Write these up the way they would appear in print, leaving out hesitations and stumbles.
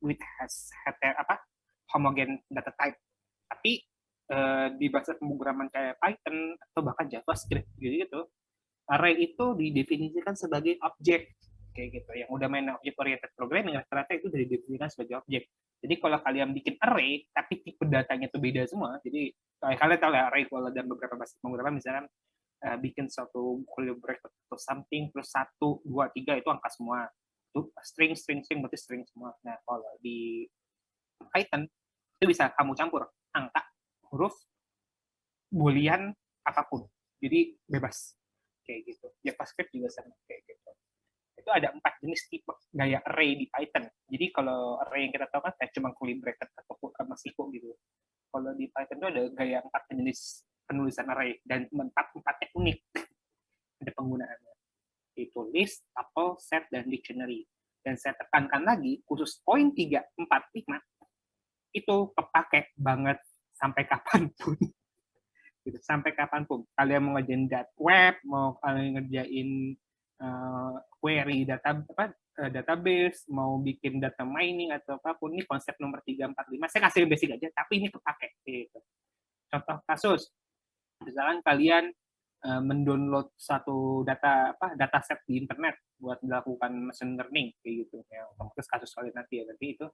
with homogen data type. Tapi di bahasa pemrograman kayak Python atau bahkan JavaScript gitu, array itu didefinisikan sebagai objek kayak gitu. Yang udah main object oriented programming rata-rata itu didefinisikan sebagai objek. Jadi kalau kalian bikin array tapi tipe datanya itu beda semua, jadi kalian tahu lah array kalau dalam beberapa bahasa pemrograman misalnya bikin suatu curly bracket atau something terus 1, 2, 3 itu angka semua. Itu string berarti string semua. Nah, kalau di Python itu bisa kamu campur angka, huruf, boolean, apapun. Jadi bebas kayak gitu. JavaScript juga sama kayak gitu. Itu ada 4 jenis tipe gaya array di Python. Jadi kalau array yang kita tahu kan kayak cuma curly bracket atau masiko gitu. Kalau di Python itu ada gaya 4 jenis penulisan array dan empatnya unik. Ada penggunaannya. Itu list, tuple, set, dan dictionary. Dan saya tekankan lagi, khusus poin 3, 4, 5, itu kepake banget sampai kapanpun. Gitu, sampai kapanpun. Kalian mau ngerjain web, mau kalian ngerjain query database, mau bikin data mining atau apapun, ini konsep nomor 3, 4, 5. Saya kasih basic aja, tapi ini kepake. Gitu. Contoh kasus, misalkan kalian mendownload satu dataset di internet buat melakukan machine learning kayak gitu ya, otomatis kasus kalian nanti ya nanti itu.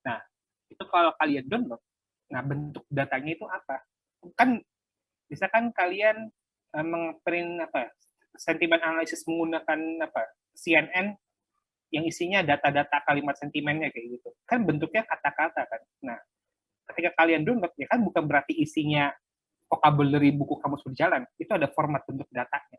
Nah itu kalau kalian download, nah bentuk datanya itu apa? Kan misalkan kalian mengprint sentiment analysis menggunakan CNN yang isinya data-data kalimat sentimennya kayak gitu, kan bentuknya kata-kata kan. Nah ketika kalian download ya kan bukan berarti isinya vocabulary buku kamus berjalan, itu ada format bentuk datanya.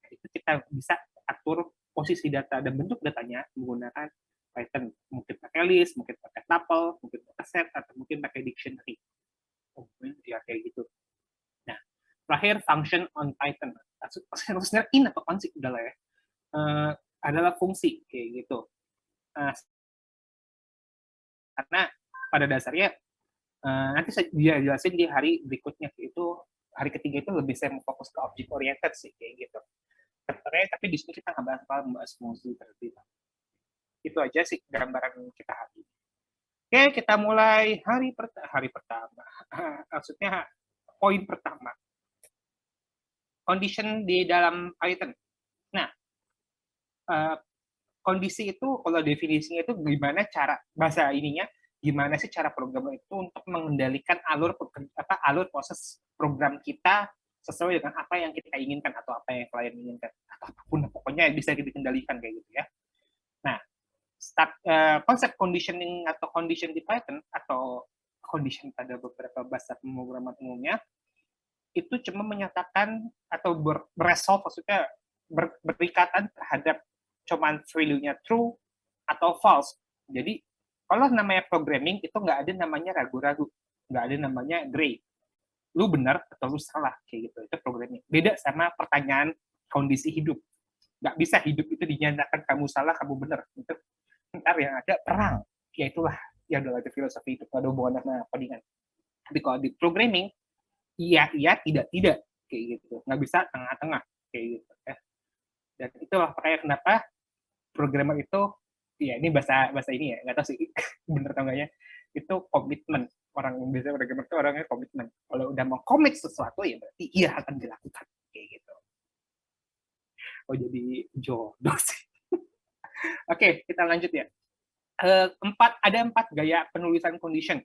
Itu kita bisa atur posisi data dan bentuk datanya menggunakan Python. Mungkin pakai list, mungkin pakai tuple, mungkin pakai set, atau mungkin pakai dictionary. Ya kayak gitu. Nah, terakhir function on Python. Sebenarnya in atau on sih udah lah ya. Adalah fungsi kayak gitu. Karena pada dasarnya nanti saya jelasin di hari berikutnya, itu hari ketiga itu lebih saya fokus ke object oriented sih kayak gitu. Tapi di sini kita nggak bahas fungsi terlebih dahulu. Itu aja sih gambaran kita hari ini. Oke, kita mulai hari pertama. Maksudnya poin pertama. Condition di dalam Python. Nah, kondisi itu kalau definisinya itu gimana cara bahasa ininya, gimana sih cara program itu untuk mengendalikan alur proses program kita sesuai dengan apa yang kita inginkan atau apa yang klien inginkan atau apapun pokoknya bisa dikendalikan kayak gitu ya. Nah, konsep conditioning atau condition di Python atau condition pada beberapa bahasa pemrograman umumnya itu cuma menyatakan atau beresolve, maksudnya berikatan terhadap cuman value-nya true atau false. Jadi kalau namanya programming itu nggak ada namanya ragu-ragu, nggak ada namanya gray. Lu benar atau lu salah kayak gitu. Itu programming. Beda sama pertanyaan kondisi hidup. Nggak bisa hidup itu dinyatakan kamu salah, kamu benar. Itu ntar yang ada perang. Ya itulah yang adalah filosofi itu. Ada hubungan sama codingan. Tapi kalau di programming, iya, tidak kayak gitu. Nggak bisa tengah-tengah kayak gitu. Ya. Dan itulah makanya kenapa programmer itu, ya ini bahasa ini ya, nggak tahu sih bener atau enggaknya, itu komitmen. Orang yang biasa programmer itu orangnya komitmen. Kalau udah mau komit sesuatu ya berarti iya akan dilakukan kayak gitu. Oh jadi jodoh sih. Oke, kita lanjut ya. Ada 4 gaya penulisan condition.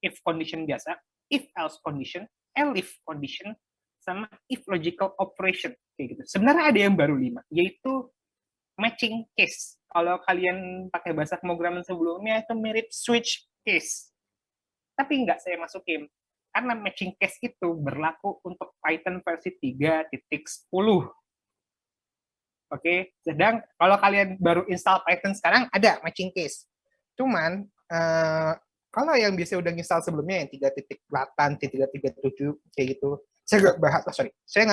If condition biasa, if else condition, elif condition, sama if logical operation kayak gitu. Sebenarnya ada yang baru 5, yaitu matching case. Kalau kalian pakai bahasa pemrograman sebelumnya itu mirip switch case. Tapi nggak saya masukin. Karena matching case itu berlaku untuk Python versi 3.10. Oke, sedang kalau kalian baru install Python sekarang ada matching case. Cuman kalau yang biasa udah install sebelumnya yang 3.8, 3.7 kayak gitu, saya nggak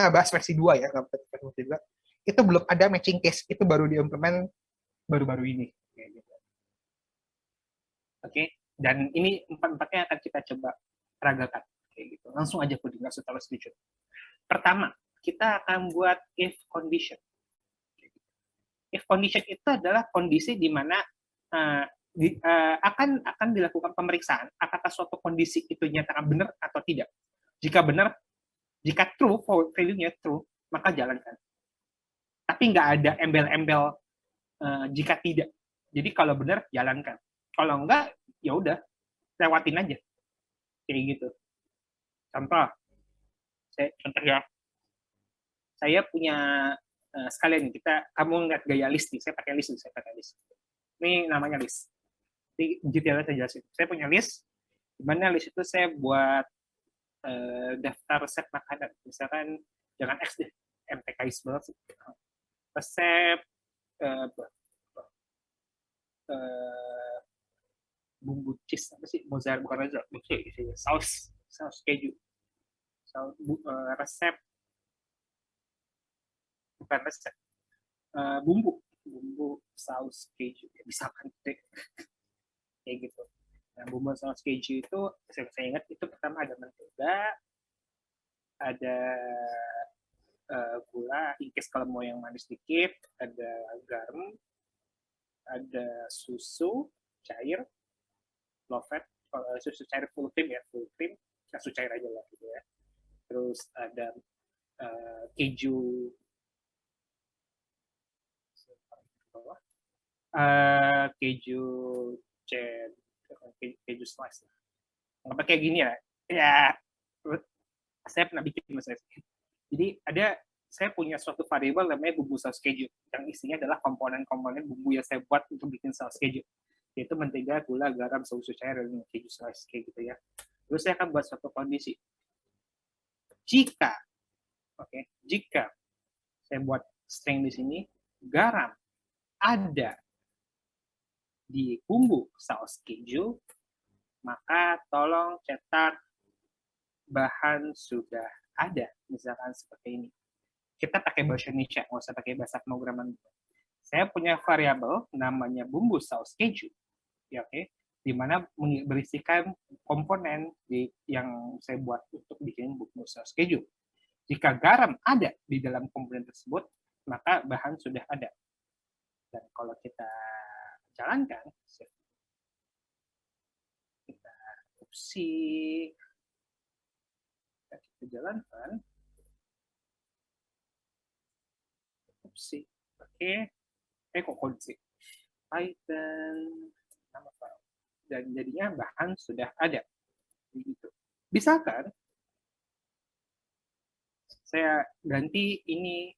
bahas versi 2 ya, nggak bahas versi 2. Itu belum ada matching case, itu baru diimplement baru-baru ini. Oke, dan ini 4-4-nya akan kita coba peragakan kayak gitu. Langsung aja coding, nggak usah terlalu sedikit. Pertama, kita akan buat if condition. If condition itu adalah kondisi di mana akan dilakukan pemeriksaan apakah suatu kondisi itu nyata benar atau tidak. Jika benar, jika true, value-nya true, maka jalankan. Tapi nggak ada embel-embel jika tidak. Jadi kalau benar, jalankan. Kalau enggak, ya udah, lewatin aja. Kayak gitu. Contoh ya, saya punya sekalian kamu ngeliat gaya list nih, saya pakai list. Ini namanya list. Jadi detailnya saya jelasin. Saya punya list, di mana list itu saya buat daftar resep makanan. Misalkan jangan X deh, MTKis banget sih. Resep bumbu cheese apa sih, mozzarella bukan mozzarella, saus keju, resep bukan resep, bumbu saus keju ya, bisa kan kayak gitu. Nah, bumbu saus keju itu saya ingat itu pertama ada mentega, ada gula, incase kalau mau yang manis dikit, ada garam, ada susu cair, low fat, susu cair full cream, susu cair aja lah gitu ya. Terus ada keju, keju keju slice. Nggak kayak gini ya saya pernah bikin misalnya. Jadi saya punya suatu variabel namanya bumbu saus keju, yang isinya adalah komponen-komponen bumbu yang saya buat untuk bikin saus keju, yaitu mentega, gula, garam, susu cair, dan keju slice kayak gitu ya. Terus saya akan buat suatu kondisi. Jika saya buat string di sini, garam ada di bumbu saus keju, maka tolong cetak bahan sudah ada, misalkan seperti ini. Kita pakai bahasa Indonesia, nggak usah pakai bahasa pemrograman. Saya punya variabel namanya bumbu saus keju, ya di mana berisikan komponen yang saya buat untuk bikin bumbu saus keju. Jika garam ada di dalam komponen tersebut, maka bahan sudah ada. Dan kalau kita jalankan, kita jalankan, kok kunci Python nama file, dan jadinya bahan sudah ada begitu. Misalkan saya ganti ini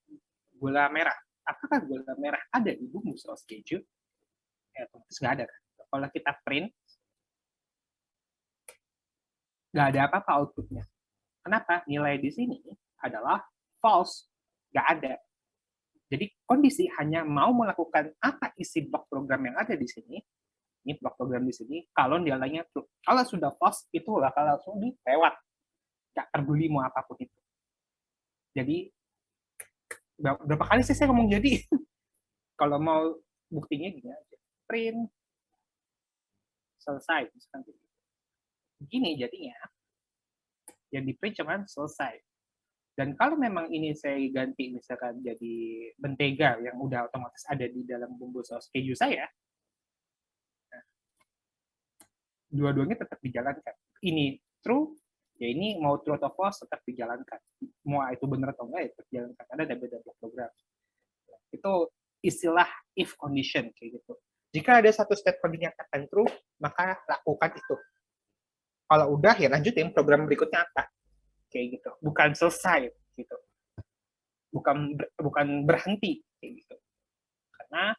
gula merah, apakah gula merah ada di bumbu saus keju? Ya, otomatis nggak ada. Kalau kita print, nggak ada apa-apa outputnya. Kenapa? Nilai di sini adalah false, nggak ada. Jadi kondisi hanya mau melakukan apa isi blok program yang ada di sini, ini blok program di sini, kalau nilainya true. Kalau sudah false, itu bakal langsung dilewat. Nggak peduli mau apapun itu. Jadi, berapa kali sih saya ngomong jadi? Kalau mau buktinya gini aja. Print, selesai. Begini jadinya. Yang di print cuman selesai. Dan kalau memang ini saya ganti misalkan jadi mentega yang udah otomatis ada di dalam bumbu saus keju saya, dua-duanya tetap dijalankan. Ini true, ya ini mau true atau false tetap dijalankan. Mau itu benar atau enggak ya tetap dijalankan. Ada beda blok program. Itu istilah if condition kayak gitu. Jika ada satu statement dinyatakan true, maka lakukan itu. Kalau udah ya lanjutin program berikutnya apa. Kayak gitu. Bukan selesai gitu. Bukan berhenti kayak gitu. Karena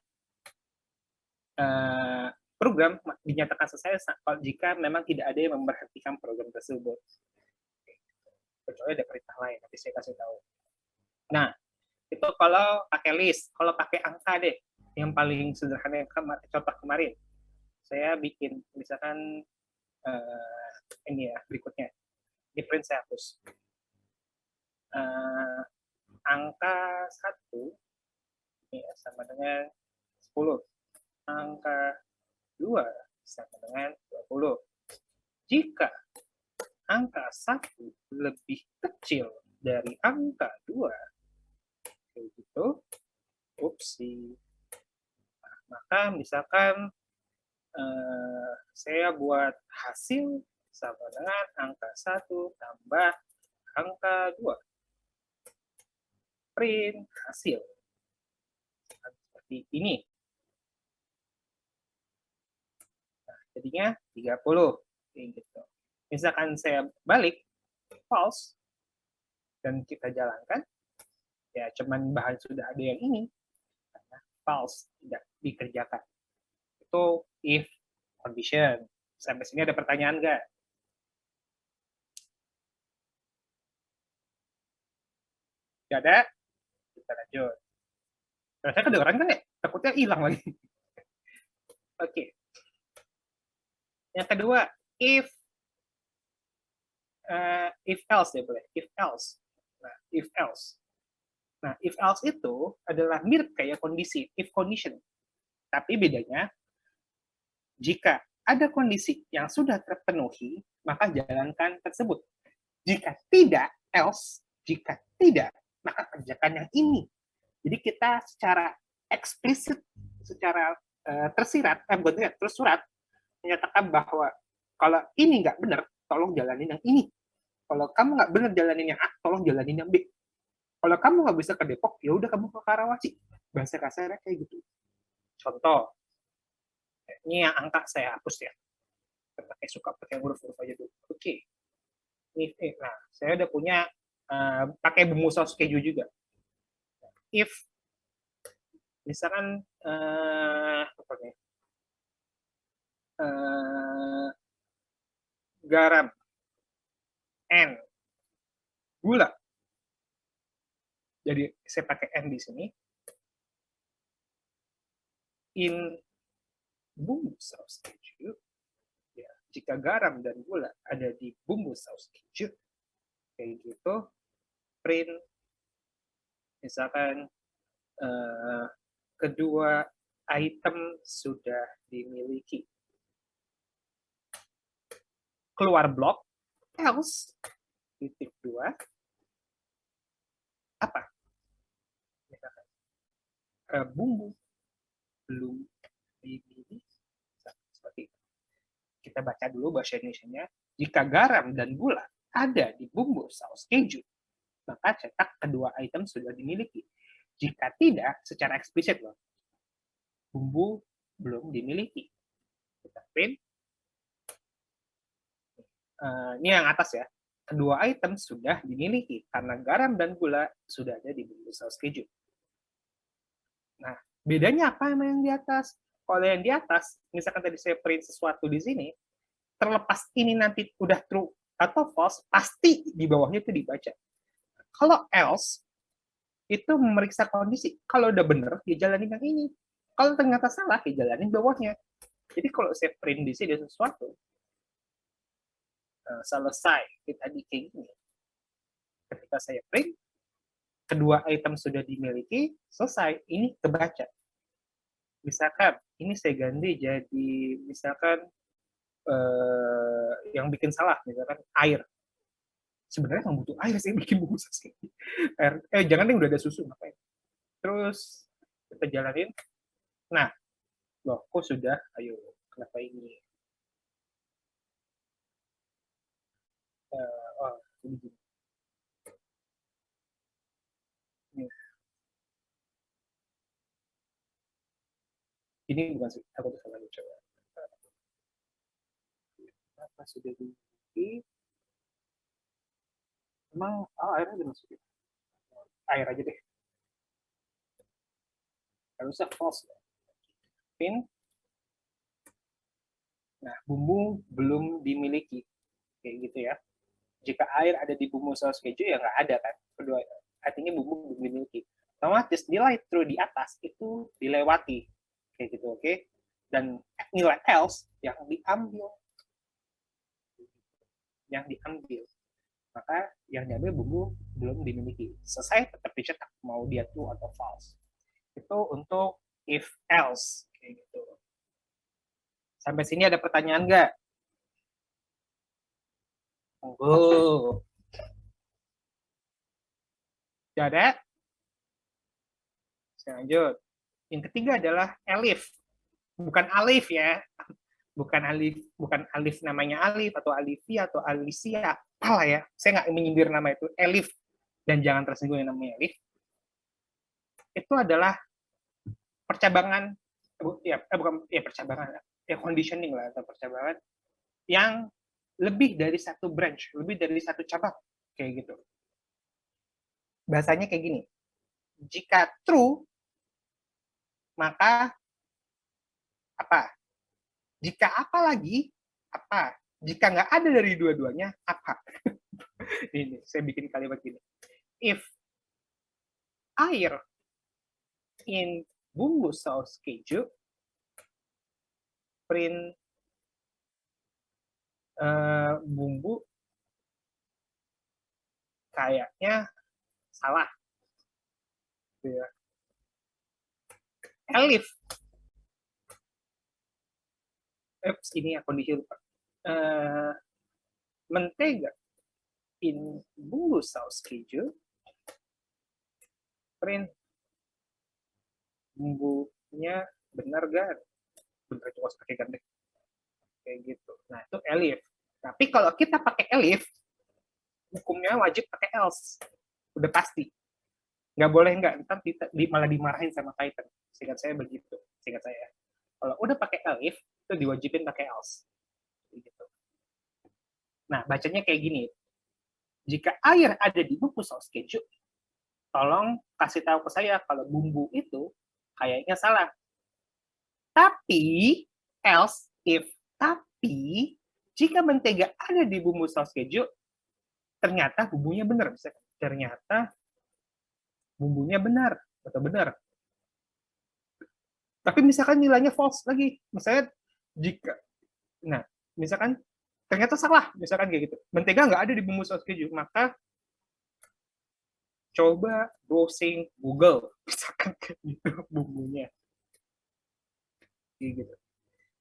program dinyatakan selesai jika memang tidak ada yang memberhentikan program tersebut. Kecuali ada perintah lain, nanti saya kasih tahu. Nah, itu kalau pakai list. Kalau pakai angka deh, yang paling sederhana, contoh kemarin. Saya bikin, misalkan, ini ya, berikutnya. Di print saya hapus. Angka 1 ya, sama dengan 10. Angka 2 sama dengan 20. Jika angka 1 lebih kecil dari angka 2, kayak gitu, maka misalkan saya buat hasil sama dengan angka 1 tambah angka 2. Print hasil. Seperti ini. Nah, jadinya 30. Gitu. Misalkan saya balik, false, dan kita jalankan, ya cuman bahan sudah ada yang ini, false, tidak dikerjakan. Itu if condition. Sampai sini ada pertanyaan nggak? Nggak ada? Kita lanjut. Saya kedengeran kan ya? Takutnya hilang lagi. Oke. Yang kedua, if else ya boleh. If else. Nah, if else. Nah, if else itu adalah mirip kayak kondisi, if condition. Tapi bedanya, jika ada kondisi yang sudah terpenuhi, maka jalankan tersebut. Jika tidak, else. Jika tidak, maka kerjakan yang ini. Jadi kita secara eksplisit, secara tersirat, bukan tersurat, menyatakan bahwa kalau ini nggak benar, tolong jalanin yang ini. Kalau kamu nggak benar jalanin yang A, tolong jalanin yang B. Kalau kamu nggak bisa ke Depok, ya udah kamu ke Karawaci. Bahasa kasarnya kayak gitu. Contoh, ini yang angka saya hapus ya. Suka pakai huruf-huruf aja dulu. Oke. Nah, saya udah punya pakai bumbu saus keju juga. If misalkan garam, N, gula. Jadi saya pakai N di sini. In bumbu saus keju, ya, jika garam dan gula ada di bumbu saus keju, kayak gitu, print misalkan kedua item sudah dimiliki. Keluar blok, else, titik 2, apa? Misalkan, bumbu belum dimiliki. Seperti itu. Kita baca dulu bahasa Indonesia-nya. Jika garam dan gula ada di bumbu saus keju, maka cetak kedua item sudah dimiliki. Jika tidak, secara eksplisit loh, bumbu belum dimiliki. Kita print. Ini yang atas ya. Kedua item sudah dimiliki karena garam dan gula sudah ada di bumbu saus keju. Nah, bedanya apa sama yang di atas? Kalau yang di atas, misalkan tadi saya print sesuatu di sini, terlepas ini nanti udah true atau false, pasti di bawahnya itu dibaca. Kalau else, itu memeriksa kondisi. Kalau udah bener, dia jalanin yang ini. Kalau ternyata salah, dia jalanin bawahnya. Jadi kalau saya print di sini sesuatu, selesai, kita di kayak gini. Ketika saya print, kedua item sudah dimiliki, selesai, ini kebaca. Misalkan, ini saya ganti jadi, misalkan, yang bikin salah, misalkan air. Sebenarnya nggak butuh air sih bikin bumbu saus air. Jangan deh, udah ada susu, ngapain. Terus, kita jalanin. Nah, loh, kok sudah? Ayo, kenapa ini? Oh, ini gini. Ini bukan sih, aku tuh salah coba. Apa sudah dimiliki? Emang airnya dimasukin? Air aja deh. Harusnya false. Pin. Nah, bumbu belum dimiliki. Kayak gitu ya. Jika air ada di bumbu saus keju, ya nggak ada kan. Kedua, artinya bumbu belum dimiliki. Otomatis nilai true di atas itu dilewati. Kayak gitu, oke? Dan nilai else yang diambil. Maka yang diambil bumbu belum dimiliki. Selesai, tetap dicetak. Mau dia true atau false. Itu untuk if else. Kayak gitu. Sampai sini ada pertanyaan nggak? Oh. Tidak ada? Saya lanjut. Yang ketiga adalah elif. Bukan alif ya. bukan Alif namanya Alif atau Alivia atau Alicia, apalah ya, saya nggak menyindir nama itu, Elif, dan jangan tersinggung yang namanya Elif, itu adalah percabangan, bukan ya percabangan, ya conditioning lah atau percabangan yang lebih dari satu branch, lebih dari satu cabang, kayak gitu. Bahasanya kayak gini, jika true, maka apa? Jika apa lagi, apa? Jika nggak ada dari dua-duanya, apa? Ini, saya bikin kalimat gini. If air in bumbu saus keju, print bumbu kayaknya salah. Elif. Ini ya kondisi lupa. Mentega in bumbu saus keju, print bumbunya benar gak? Benar itu harus pakai gandeng. Kayak gitu. Nah, itu elif. Tapi kalau kita pakai elif, hukumnya wajib pakai else. Udah pasti. Nggak boleh nggak, ntar malah dimarahin sama Titan. Seingat saya begitu. Seingat saya. Kalau udah pakai elif, itu diwajibin pakai else. Gitu. Nah, bacanya kayak gini. Jika air ada di bumbu saus keju, tolong kasih tahu ke saya kalau bumbu itu kayaknya salah. Tapi, else, if, tapi, jika mentega ada di bumbu saus keju, ternyata bumbunya benar. Ternyata bumbunya benar, atau benar. Tapi misalkan nilainya false lagi. Misalnya, misalkan ternyata salah, misalkan kayak gitu. Mentega nggak ada di bumbu saus keju, maka coba browsing Google, misalkan kayak gitu bumbunya. Gitu.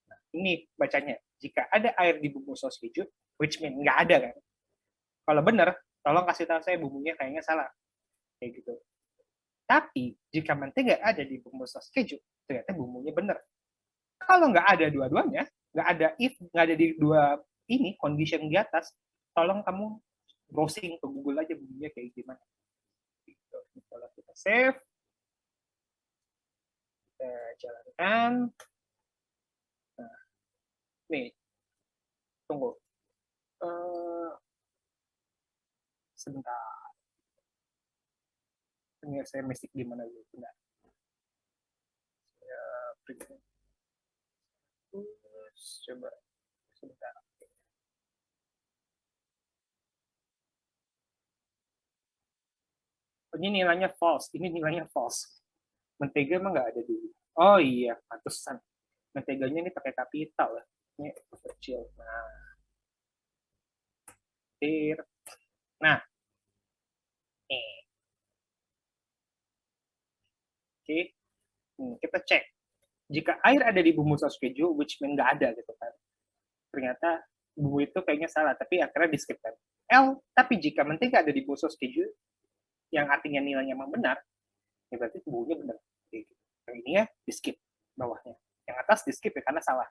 Nah, ini bacanya. Jika ada air di bumbu saus keju, which mean nggak ada kan. Kalau benar, tolong kasih tahu saya bumbunya kayaknya salah. Kayak gitu. Tapi, jika mentega ada di bumbu saus keju, ternyata bumbunya benar. Kalau nggak ada dua-duanya, nggak ada di dua ini, condition di atas, tolong kamu browsing ke Google aja bumbunya kayak gimana. Gitu. Kalau kita save, kita jalankan. Nah, nih, tunggu. Sebentar. Ini saya mesti di mana dulu? Benar. Terus coba sebentar. Ini nilainya false. Ini nilainya false. Mentega emang nggak ada dulu. Oh iya, pantesan. Menteganya ini pakai kapital ya. Ini kecil. Nah, oke. Kita cek. Jika air ada di bumbu saus keju, which mean nggak ada gitu kan. Ternyata bumbu itu kayaknya salah, tapi akhirnya di skip kan. Tapi jika mentega ada di bumbu saus keju, yang artinya nilainya memang benar, ya berarti bumbunya benar. Gitu. Yang ini ya di skip bawahnya. Yang atas di skip ya karena salah.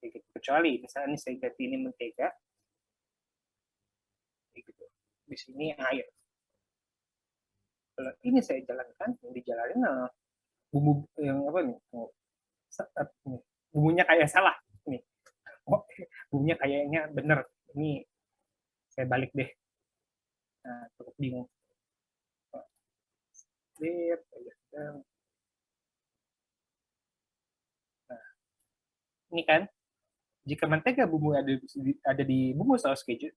Gitu. Kecuali misalnya ini saya ganti ini mentega, gitu. Di sini air. Kalau ini saya jalankan, yang dijalanin bumbu yang apa nih? Bumbunya kayak salah nih. Oh, bumbunya kayaknya bener. Ini saya balik deh. Nah, cukup bingung. Nah, ini kan, jika mentega bumbu ada di bumbu saus keju,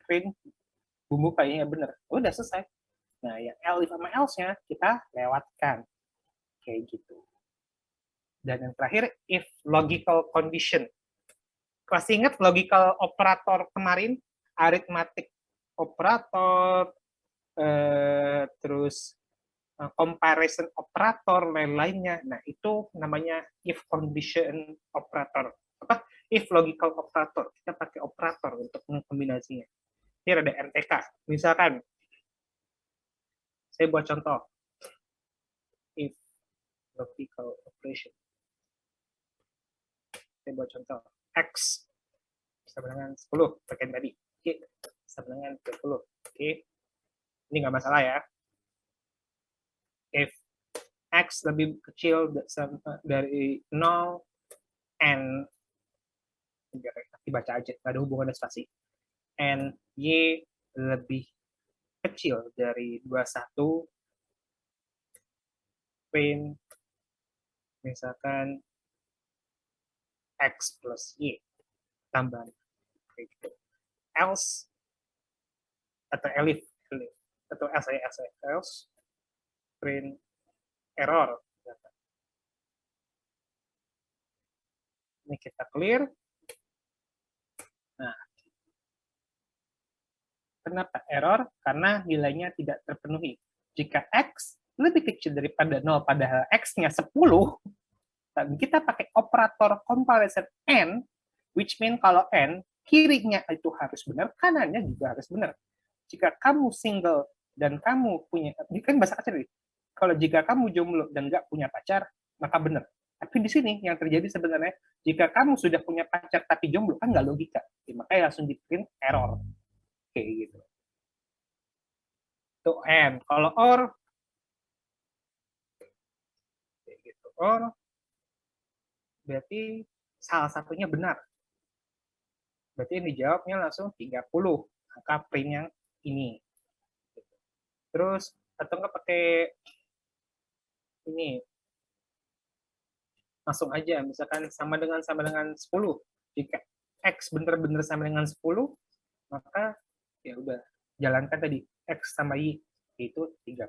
print bumbu kayaknya bener. Udah selesai. Nah, yang elif sama else-nya kita lewatkan. Kayak gitu. Dan yang terakhir, if logical condition. Masih ingat logical operator kemarin? Arithmetic operator, terus comparison operator, lain-lainnya. Nah, itu namanya if condition operator. Apa? If logical operator. Kita pakai operator untuk mengkombinasinya. Ini ada MTK. Misalkan, saya buat contoh. If logical operation. Kita buat contoh. X sama dengan 10 bagian tadi. Oke, sama dengan 20. Oke. Ini nggak masalah ya. If X lebih kecil dari 0 and dibaca aja, nggak ada hubungan dengan spasi. And Y lebih kecil dari 21, print misalkan X plus Y tambahan kayak gitu. Else atau elif atau else print error. Ini kita clear. Nah, kenapa error? Karena nilainya tidak terpenuhi. Jika X lebih kecil daripada 0 padahal X-nya 10, kita pakai operator comparison N, which mean kalau N, kirinya itu harus benar, kanannya juga harus benar. Jika kamu single dan kamu punya, ini kan bahasa kasar nih, kalau jika kamu jomblo dan nggak punya pacar, maka benar. Tapi di sini yang terjadi sebenarnya, jika kamu sudah punya pacar tapi jomblo, kan nggak logika. Makanya langsung di-print error. Kayak gitu. Itu N. Kalau OR, kayak gitu. OR, berarti salah satunya benar. Berarti yang dijawabnya langsung 30. Angka print yang ini. Terus, atau nggak pakai ini, langsung aja misalkan sama dengan 10. Jika X benar-benar sama dengan 10, maka ya udah jalankan tadi X sama Y itu 30.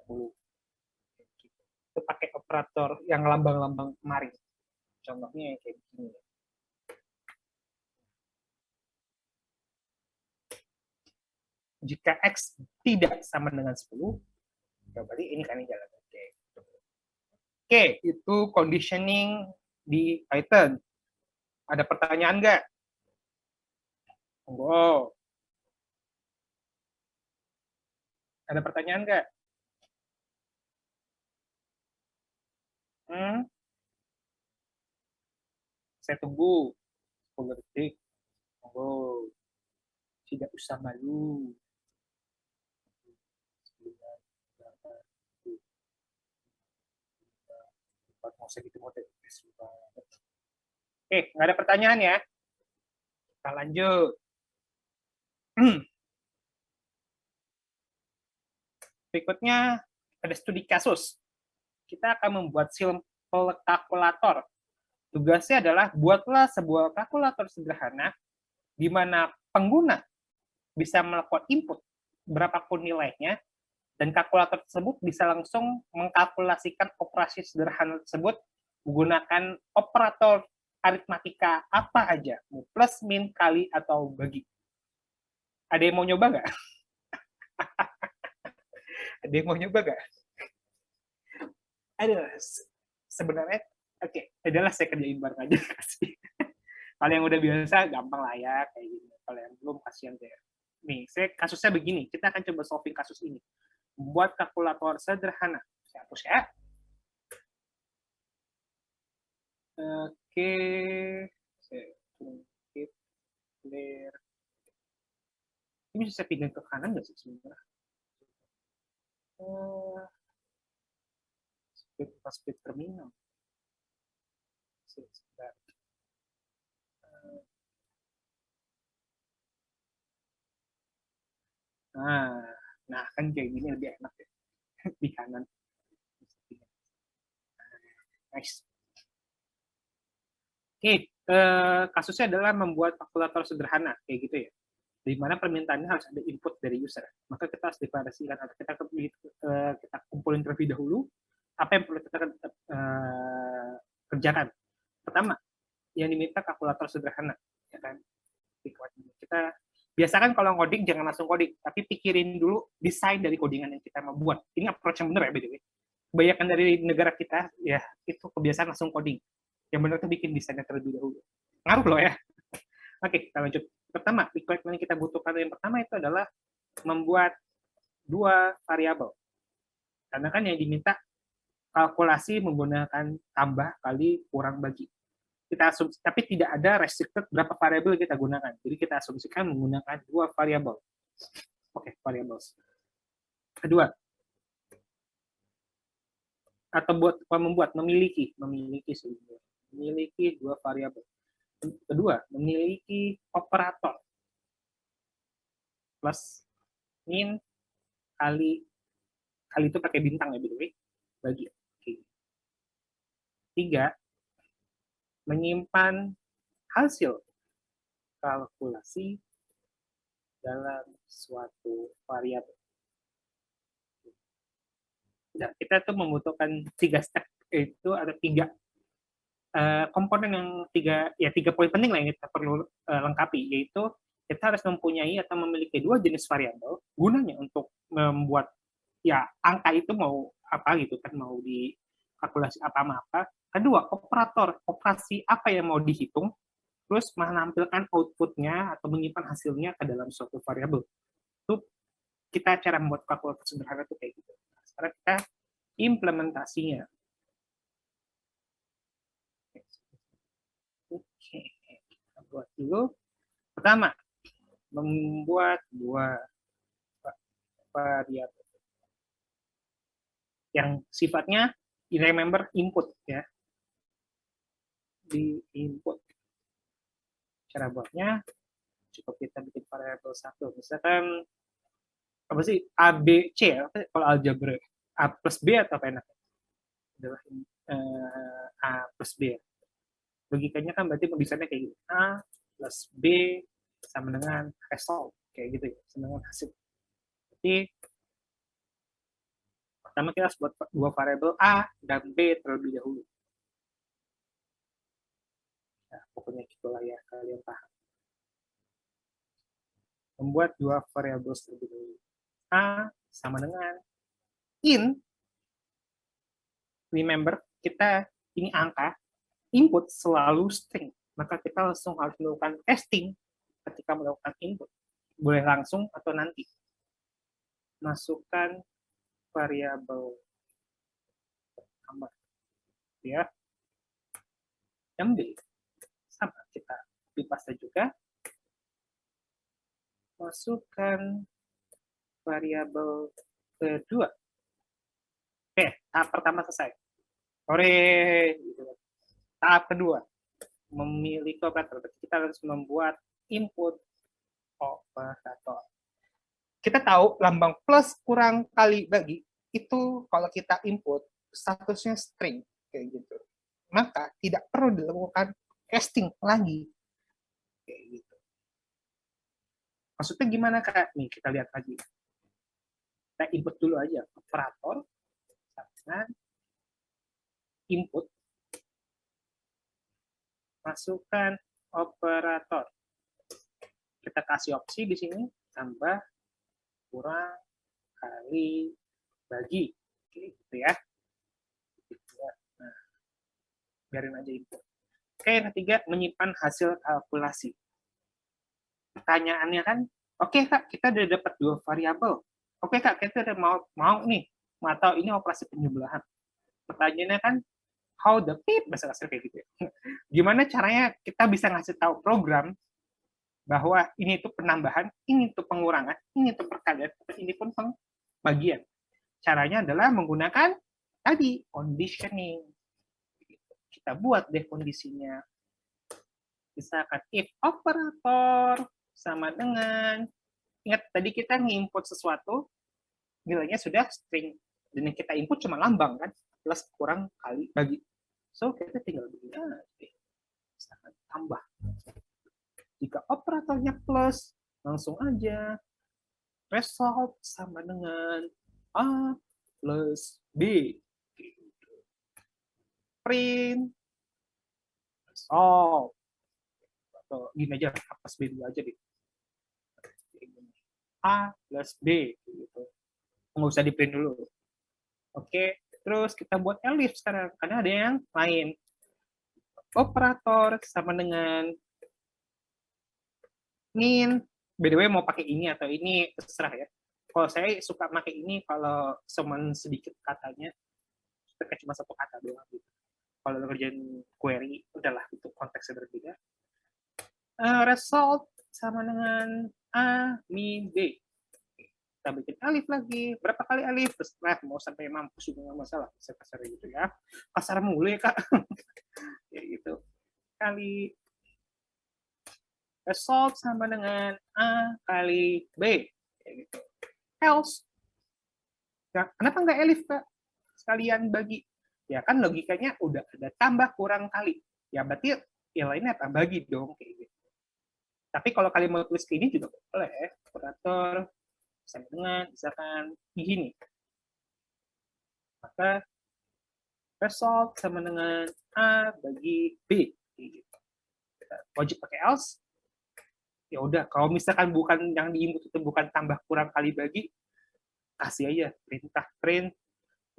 Itu pakai operator yang lambang-lambang kemarin. Contohnya yang kayak begini. Jika X tidak sama dengan 10, berarti ini kan yang jalan. Oke, itu conditioning di Python. Ada pertanyaan nggak? Monggo. Ada pertanyaan nggak? Saya tunggu 10 detik. Monggo. Tidak usah malu. Oke, nggak ada pertanyaan ya? Kita lanjut. Berikutnya ada studi kasus. Kita akan membuat simple kalkulator. Tugasnya adalah buatlah sebuah kalkulator sederhana di mana pengguna bisa melakukan input berapapun nilainya, dan kalkulator tersebut bisa langsung mengkalkulasikan operasi sederhana tersebut menggunakan operator aritmatika apa aja, plus, min, kali, atau bagi. Ada yang mau nyoba nggak? Ada yang mau nyoba nggak? Ada. Sebenarnya, oke, adalah saya kerjain bareng aja. Kalau yang udah biasa, gampang lah ya, kayak gini. Kalau yang belum, kasihan deh. Nih, kasusnya begini. Kita akan coba solving kasus ini. Membuat kalkulator sederhana. Saya hapus ya. Oke. Saya clear. Ini bisa saya pindah ke kanan nggak sih sebenarnya? Split terminal. Nah kan kayak gini lebih enak ya di kanan. Nice. Oke, kasusnya adalah membuat kalkulator sederhana kayak gitu ya, di mana permintaannya harus ada input dari user. Maka kita harus deklarasikan atau kita kumpulin terlebih dahulu apa yang perlu kita kerjakan. Pertama, yang diminta kalkulator sederhana, ya kan? Kita biasakan kalau ngoding jangan langsung coding, tapi pikirin dulu desain dari codingan yang kita mau buat. Ini approach yang benar ya, by the way. Kebanyakan dari negara kita ya itu kebiasaan langsung coding. Yang benar tuh bikin desainnya terlebih dahulu. Ngaruh loh ya. Oke, kita lanjut. Pertama, requirement yang kita butuhkan yang pertama itu adalah membuat dua variabel. Karena kan yang diminta kalkulasi menggunakan tambah kali kurang bagi. kita asumsi, tapi tidak ada restricted berapa variabel kita gunakan. Jadi kita asumsikan menggunakan 2 variabel. Oke, variabel. Kedua, atau memiliki 2 variabel. Kedua, memiliki operator plus min kali itu pakai bintang ya, by the way, bagi. Oke. 3, menyimpan hasil kalkulasi dalam suatu variabel. Nah, kita tuh membutuhkan 3 step, itu ada 3 komponen yang 3 poin penting lah yang kita perlu lengkapi, yaitu kita harus mempunyai atau memiliki 2 jenis variabel gunanya untuk membuat ya angka itu mau apa gitu kan, mau di kalkulasi apa. Kedua, operator, operasi apa yang mau dihitung, terus menampilkan outputnya atau menyimpan hasilnya ke dalam suatu variabel. Itu kita cara membuat kalkulator sederhana itu kayak gitu. Nah, sekarang kita implementasinya. Oke, kita buat dulu. Pertama, membuat 2 variabel yang sifatnya remember input ya, di input. Cara buatnya cukup kita bikin variabel 1, misalkan apa sih, A B C ya, kalau algebra A plus B atau apa enaknya adalah A plus B. Logikanya kan berarti pembicaranya kayak gitu, A plus B sama dengan result kayak gitu ya, sama dengan hasil. Jadi pertama kita harus buat 2 variabel A dan B terlebih dahulu. Nah, pokoknya gitulah ya, kalian paham. Membuat 2 variabel terlebih dahulu. A sama dengan in, remember kita ini angka, input selalu string, maka kita langsung harus melakukan casting ketika melakukan input. Boleh langsung atau nanti. Masukkan variabel tambah ya. Yang B sama, kita copy paste juga. Masukkan variabel kedua. Oke, tahap pertama selesai. Tahap kedua, memiliki operator. Kita harus membuat input operator. Kita tahu lambang plus kurang kali bagi itu kalau kita input statusnya string kayak gitu. Maka tidak perlu dilakukan casting lagi. Kayak gitu. Maksudnya gimana Kak? Nih kita lihat lagi. Kita input dulu aja operator dengan input, masukkan operator. Kita kasih opsi di sini tambah kurang kali bagi, gitu ya. Nah, biarin aja input. Oke, yang ketiga, menyimpan hasil kalkulasi. Pertanyaannya kan, oke Kak, kita udah dapat 2 variabel. Oke Kak, kita udah mau nih, atau ini operasi penjumlahan. Pertanyaannya kan, how the pip, bahasa kasar kayak gitu ya. Gimana caranya kita bisa ngasih tahu program bahwa ini itu penambahan, ini itu pengurangan, ini itu perkalian, ini pun pembagian. Caranya adalah menggunakan tadi conditioning. Kita buat deh kondisinya. Misalkan if operator sama dengan, ingat tadi kita nginput sesuatu, nilainya sudah string, dan yang kita input cuma lambang kan, plus kurang kali bagi. So kita tinggal begini aja, misalkan tambah. Jika operatornya plus, langsung aja result sama dengan A plus B. Print result. Atau gini aja, A plus B dulu aja deh. A plus B. Gitu. Nggak usah di print dulu. Oke, terus kita buat elif sekarang, karena ada yang lain. Operator sama dengan min, by the way mau pakai ini atau ini terserah ya. Kalau saya suka pakai ini kalau cuman sedikit katanya, cuma 1 kata doang gitu. Kalau ngerjain query, udahlah itu konteksnya berbeda. Result sama dengan A, min, B. Kita bikin alif lagi. Berapa kali alif? Terserah, mau sampai mampus juga nggak masalah. Bisa kasar gitu ya. Kasar mulu ya, Kak. Ya gitu. Kali result sama dengan A kali B. Kayak gitu. Else. Ya, kenapa nggak elif, Kak? Sekalian bagi. Ya kan logikanya udah ada tambah kurang kali. Ya berarti yang lainnya apa? Bagi dong. Kayak gitu. Tapi kalau kalian mau tulis ini juga boleh. Operator sama dengan misalkan begini. Maka result sama dengan A bagi B. Gitu. Wajib pakai else. Ya udah, kalau misalkan bukan yang di input itu bukan tambah kurang kali bagi, kasih aja perintah print.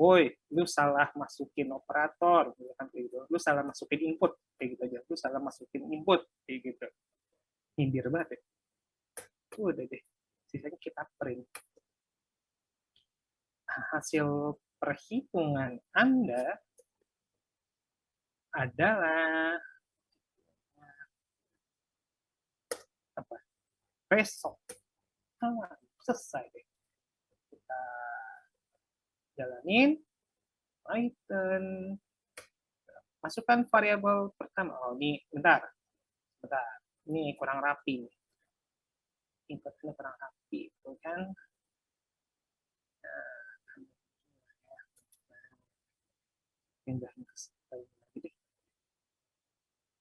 Woi, lu salah masukin operator, gitu. Lu salah masukin input, kayak gitu aja. Lu salah masukin input, kayak gitu. Nyindir banget ya. Udah deh, sisanya kita print. Hasil perhitungan Anda adalah apa? Besok. Selesai deh. Kita jalanin. Python. Masukkan variabel pertama. Oh, ini bentar. Ini kurang rapi. Inputnya kurang rapi. Itu kan. Pindah ke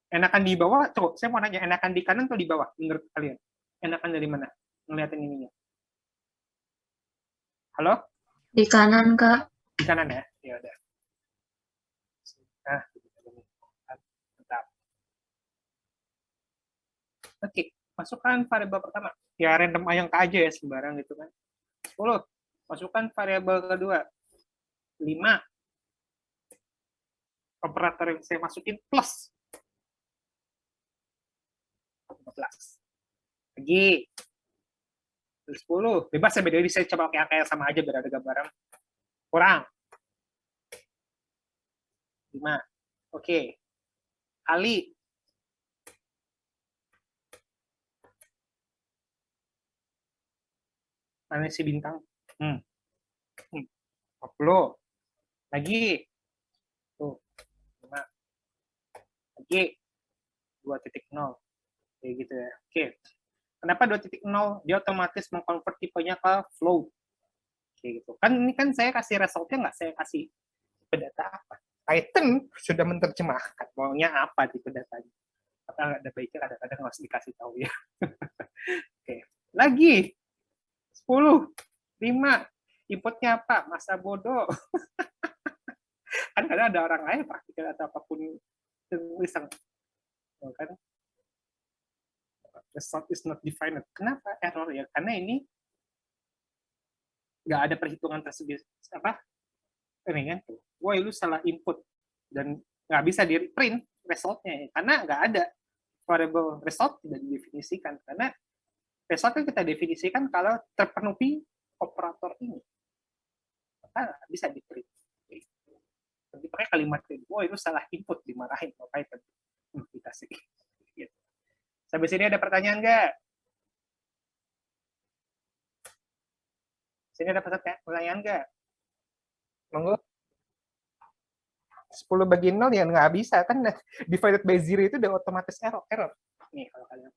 enakan di bawah, coba saya mau nanya, enakan di kanan atau di bawah menurut kalian? Enakan dari mana? Ngeliatin ininya. Halo? Di kanan, Kak. Di kanan ya? Ya udah. Nah, mantap. Oke, masukkan variabel pertama. Ya random ayang aja ya, sembarang gitu kan. 10. Masukkan variabel kedua. 5. Operator yang saya masukin plus 15. Lagi 10. Bebas ya, beda. Jadi saya coba pakai angka yang sama aja biar ada gambaran. Kurang 5. Oke. Kali mana si bintang? 40. Lagi tuh 5. Lagi 2.0. Kayak gitu ya. Oke. Kenapa 2.0? Dia otomatis mengkonvert tipenya ke float. Kayak gitu. Kan ini kan saya kasih resultnya nggak saya kasih tipe data apa. Python sudah menerjemahkan maunya apa tipe datanya. Apa ada baiknya kadang-kadang harus dikasih tahu ya. Oke. Lagi 10. 5. Inputnya apa? Masa bodoh. Kan kadang ada orang lain praktikal atau apapun iseng. Kan result is not defined. Kenapa error ya? Karena ini nggak ada perhitungan tersebut apa ini kan tuh. Wah, lu salah input dan nggak bisa di print resultnya karena nggak ada variable result tidak didefinisikan karena result kan kita definisikan kalau terpenuhi operator ini maka nggak bisa di print. Jadi pakai kalimat itu, wah itu salah input dimarahin mau Python kita sih. Gitu. Sampai sini ada pertanyaan nggak? Sini ada pertanyaan nggak? Monggo. 10 bagi 0 ya nggak bisa kan divided by 0 itu udah otomatis error. Nih kalau kalian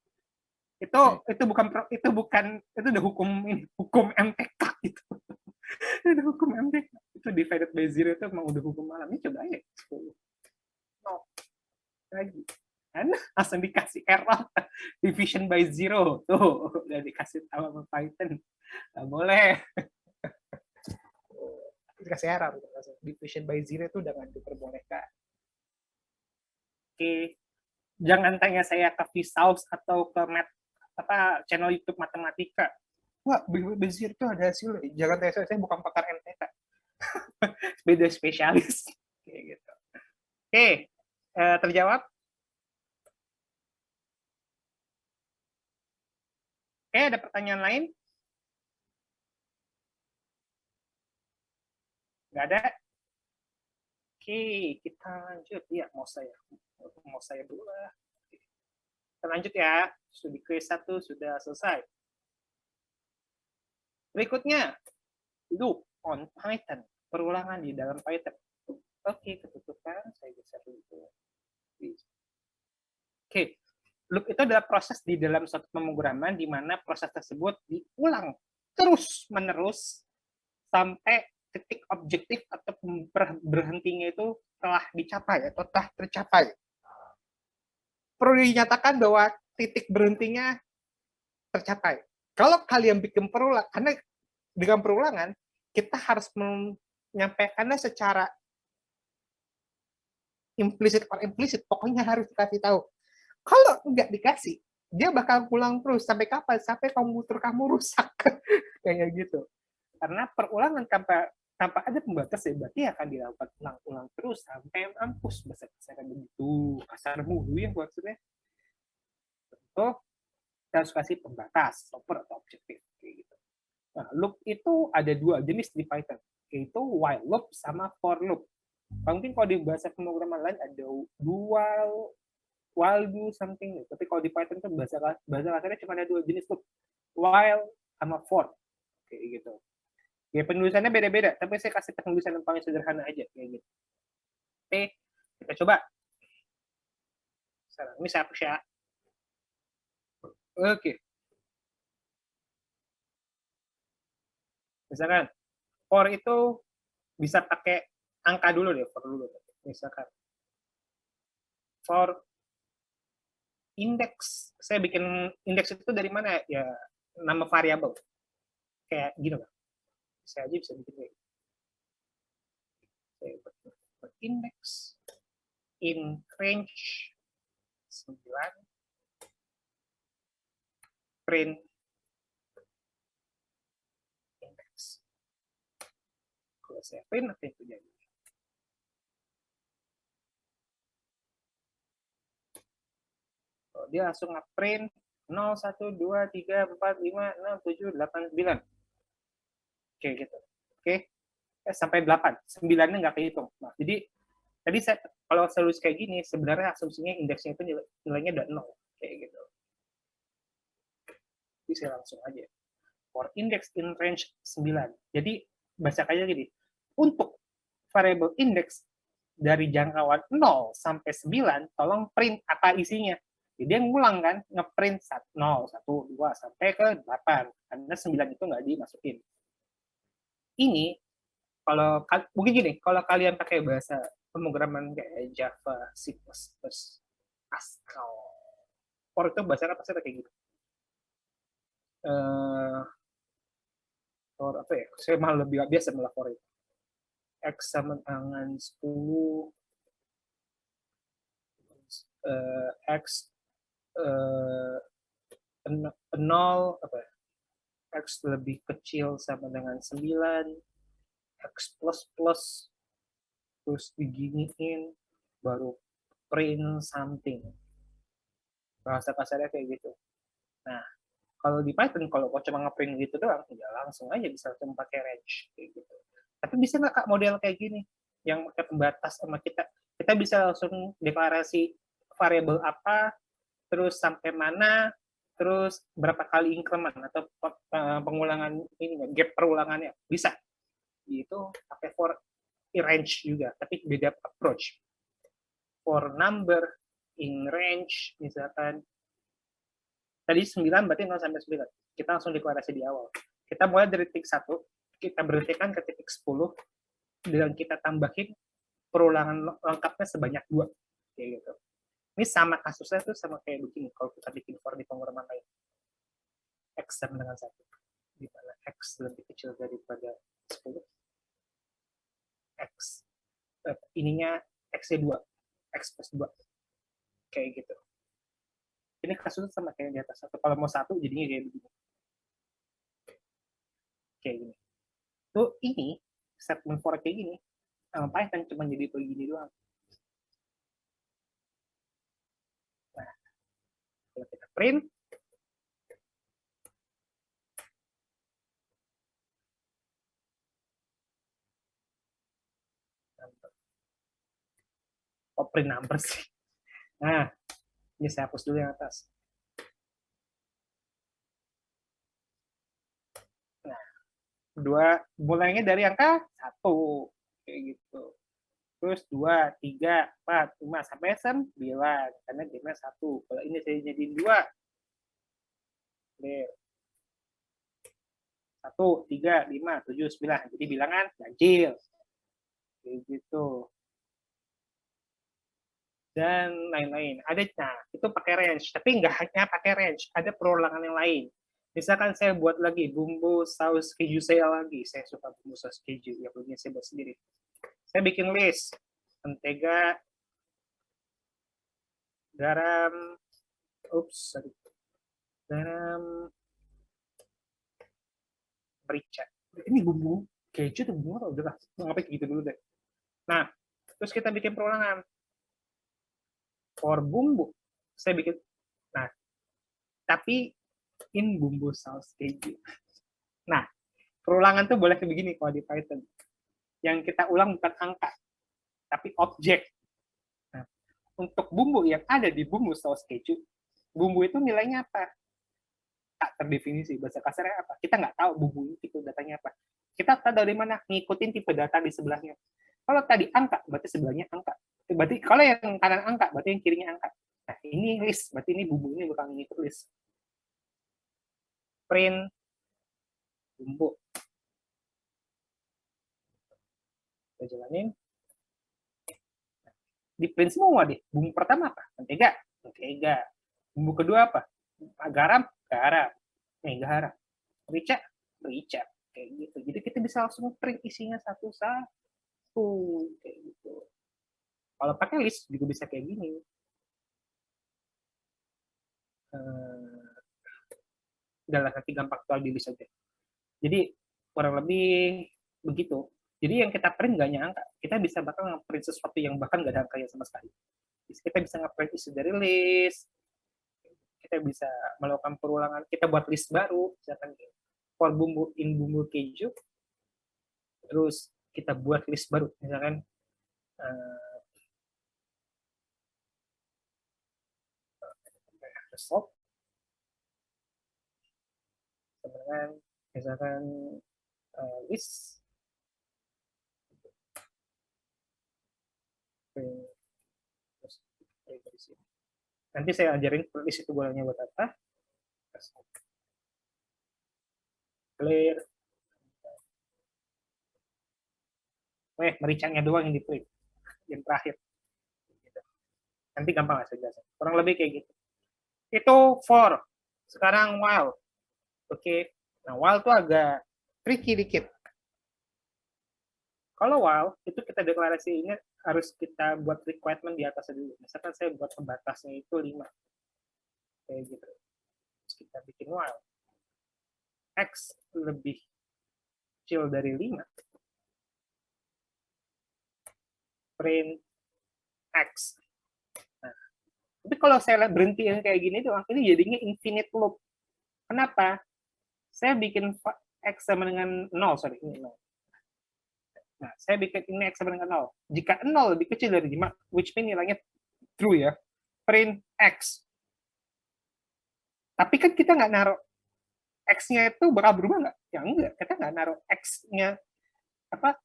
itu udah hukum MTK gitu. Itu hukum MTK. Itu divided by 0 itu emang udah hukum malam. Ini coba aja 10. No. Lagi. Kan langsung dikasih error division by 0 tuh udah dikasih tahu sama Python. Nggak boleh. Dikasih error division by 0 itu udah nggak diperbolehkan. Oke, jangan tanya saya ke Vsauce atau ke channel YouTube matematika. Wah, Bezir itu ada hasil. Jangan tanya saya bukan pakar MTK. Beda spesialis. Kayak gitu. Oke, terjawab? Oke, ada pertanyaan lain? Nggak ada? Oke, kita lanjut. Ya, mau saya dulu lah. Kita lanjut ya. Studi quiz 1 sudah selesai. Berikutnya, loop on Python. Perulangan di dalam Python. Oke, ketutupan. Saya bisa dulu. Oke, loop itu adalah proses di dalam suatu pemrograman di mana proses tersebut diulang terus-menerus sampai titik objektif atau berhentinya itu telah dicapai atau telah tercapai. Perlu dinyatakan bahwa titik berhentinya tercapai. Kalau kalian bikin perulang, karena dengan perulangan kita harus menyampaikannya secara implisit atau implisit, pokoknya harus dikasih tahu. Kalau nggak dikasih, dia bakal pulang terus sampai kapan? Sampai komputer kamu rusak, kayak gitu. Karena perulangan tanpa ada pembatas ya berarti akan dilakukan ulang-ulang terus sampai mampus, bahasa kasar begitu, kasar mulu ya maksudnya. Tentu kita harus kasih pembatas, stopper atau objektif kayak gitu. Nah, loop itu ada dua jenis di Python, yaitu while loop sama for loop. Mungkin kalau di bahasa pemrograman lain ada while do something, tapi kalau di Python itu bahasa kasarnya cuma ada dua jenis loop, while sama for, kayak gitu. Ya penulisannya beda-beda, tapi saya kasih penulisan yang paling sederhana aja kayak gitu. Oke, kita coba. Sekarang ini saya hapus ya. Oke. Misalkan for itu bisa pakai angka dulu deh, for dulu. Misalkan for indeks, saya bikin indeks itu dari mana ya? Nama variabel. Kayak gini kan. Saya aja bisa bikin kayak saya buat indeks in range 9 print index. Kalau saya print apa yang terjadi? Dia langsung nge-print 0, 1, 2, 3, 4, 5, 6, 7, 8, 9. Oke, gitu. Oke. Sampai 8. 9-nya nggak kehitung. Nah, jadi tadi saya kalau selalu kayak gini, sebenarnya asumsinya indeksnya itu nilainya udah 0. Kayak gitu. Jadi saya langsung aja. For index in range 9. Jadi, baca aja gini. Untuk variable index dari jangkauan 0 sampai 9, tolong print apa isinya. Jadi dia ngulang kan, ngeprint 0, 1, 2, sampai ke 8. Karena 9 itu nggak dimasukin. Ini, kalau mungkin gini, kalau kalian pakai bahasa pemrograman kayak Java, C++, Pascal, for itu bahasa pasti kayak gitu. For apa ya? Saya malah lebih biasa malah for itu. X sama dengan 10, X 0 apa ya? X lebih kecil sama dengan 9, X plus plus, terus diginiin, baru print something. Bahasa kasarnya kayak gitu. Nah, kalau di Python, kalau kau cuma ngeprint gitu doang, ya langsung aja bisa langsung pakai range kayak gitu. Tapi bisa nggak Kak model kayak gini? Yang pakai pembatas sama kita bisa langsung deklarasi variabel apa, terus sampai mana, terus berapa kali increment atau pengulangan ini gap perulangannya bisa. Itu pakai for range juga, tapi beda approach. For number in range misalkan tadi 9 berarti 0 sampai 9. Kita langsung deklarasi di awal. Kita mulai dari titik 1, kita berhentikan ke titik 10 dan kita tambahin perulangan lengkapnya sebanyak 2 kayak gitu. Ini sama kasusnya tuh sama kayak begini kalau kita bikin for di pemrograman lain. X sama dengan 1. Di mana X lebih kecil daripada 10. X ininya X-nya 2. X plus 2. Kayak gitu. Ini kasusnya sama kayak di atas 1. Kalau mau 1 jadinya kayak begini. Kayak gini. Tuh ini statement for kayak gini. Python cuma jadi begini doang. Nah, kalau kita print, kok print number sih. Nah, ini saya hapus dulu yang atas. Nah, mulainya dari angka 1 kayak gitu. Terus 2, 3, 4, 5 sampai 9 karena gamenya 1. Kalau ini saya jadiin 2. Oke. 1, 3, 5, 7, 9. Jadi bilangan ganjil. Kayak gitu. Dan lain-lain. Ada, nah, itu pakai range. Tapi nggak hanya pakai range, ada perulangan yang lain. Misalkan saya buat lagi bumbu saus keju saya lagi. Saya suka bumbu saus keju, yang punya saya buat sendiri. Saya bikin list. Mentega, garam, garam, merica. Ini bumbu keju tuh bumbu apa? Udah lah, ngapain gitu dulu deh. Nah, terus kita bikin perulangan. For bumbu, saya bikin, nah, tapi in bumbu saus keju. Nah, perulangan tuh boleh kayak begini kalau di Python. Yang kita ulang bukan angka, tapi objek. Nah, untuk bumbu yang ada di bumbu saus keju, bumbu itu nilainya apa? Tak terdefinisi. Bahasa kasarnya apa? Kita nggak tahu bumbu itu datanya apa. Kita tahu dari mana? Ngikutin tipe data di sebelahnya. Kalau tadi angka, berarti sebelahnya angka. Berarti kalau yang kanan angka, berarti yang kirinya angka. Nah, ini list, berarti ini bumbu ini bukan ngikut list. Print bumbu. Kita jalanin. Di print semua deh. Bumbu pertama apa? Mentega. Mentega. Bumbu kedua apa? Garam. Garam. Garam. Merica. Merica. Kayak gitu. Jadi kita bisa langsung print isinya satu-satu. Kayak gitu. Kalau pakai list juga bisa kayak gini. Udah nanti gampang soal di list aja. Jadi kurang lebih begitu. Jadi yang kita print nggak nyangka, kita bisa bakal nge-print sesuatu yang bahkan nggak ada angkanya sama sekali. Kita bisa nge-print isi dari list, kita bisa melakukan perulangan, kita buat list baru, misalkan for bumbu in bumbu keju, terus kita buat list baru, misalkan result, misalkan list, nanti saya ajarin list itu gunanya buat apa. Clear. Mericanya doang yang di-print. Yang terakhir. Nanti gampang lah saya jelasin. Kurang lebih kayak gitu. Itu for. Sekarang while. Oke. Nah, while itu agak tricky dikit. Kalau while, itu kita deklarasi ini harus kita buat requirement di atas dulu. Misalkan saya buat pembatasnya itu 5. Kayak gitu. Terus kita bikin while. X lebih kecil dari 5. Print X. Nah, tapi kalau saya berhenti yang kayak gini doang, ini jadinya infinite loop. Kenapa? Saya bikin X sama dengan 0, sorry, ini 0. Nah, saya bikin ini X sama dengan 0. Jika 0 lebih kecil dari 5, which mean nilainya true ya, print X. Tapi kan kita nggak naruh X-nya itu bakal berubah nggak? Ya enggak, kita nggak naruh X-nya, apa,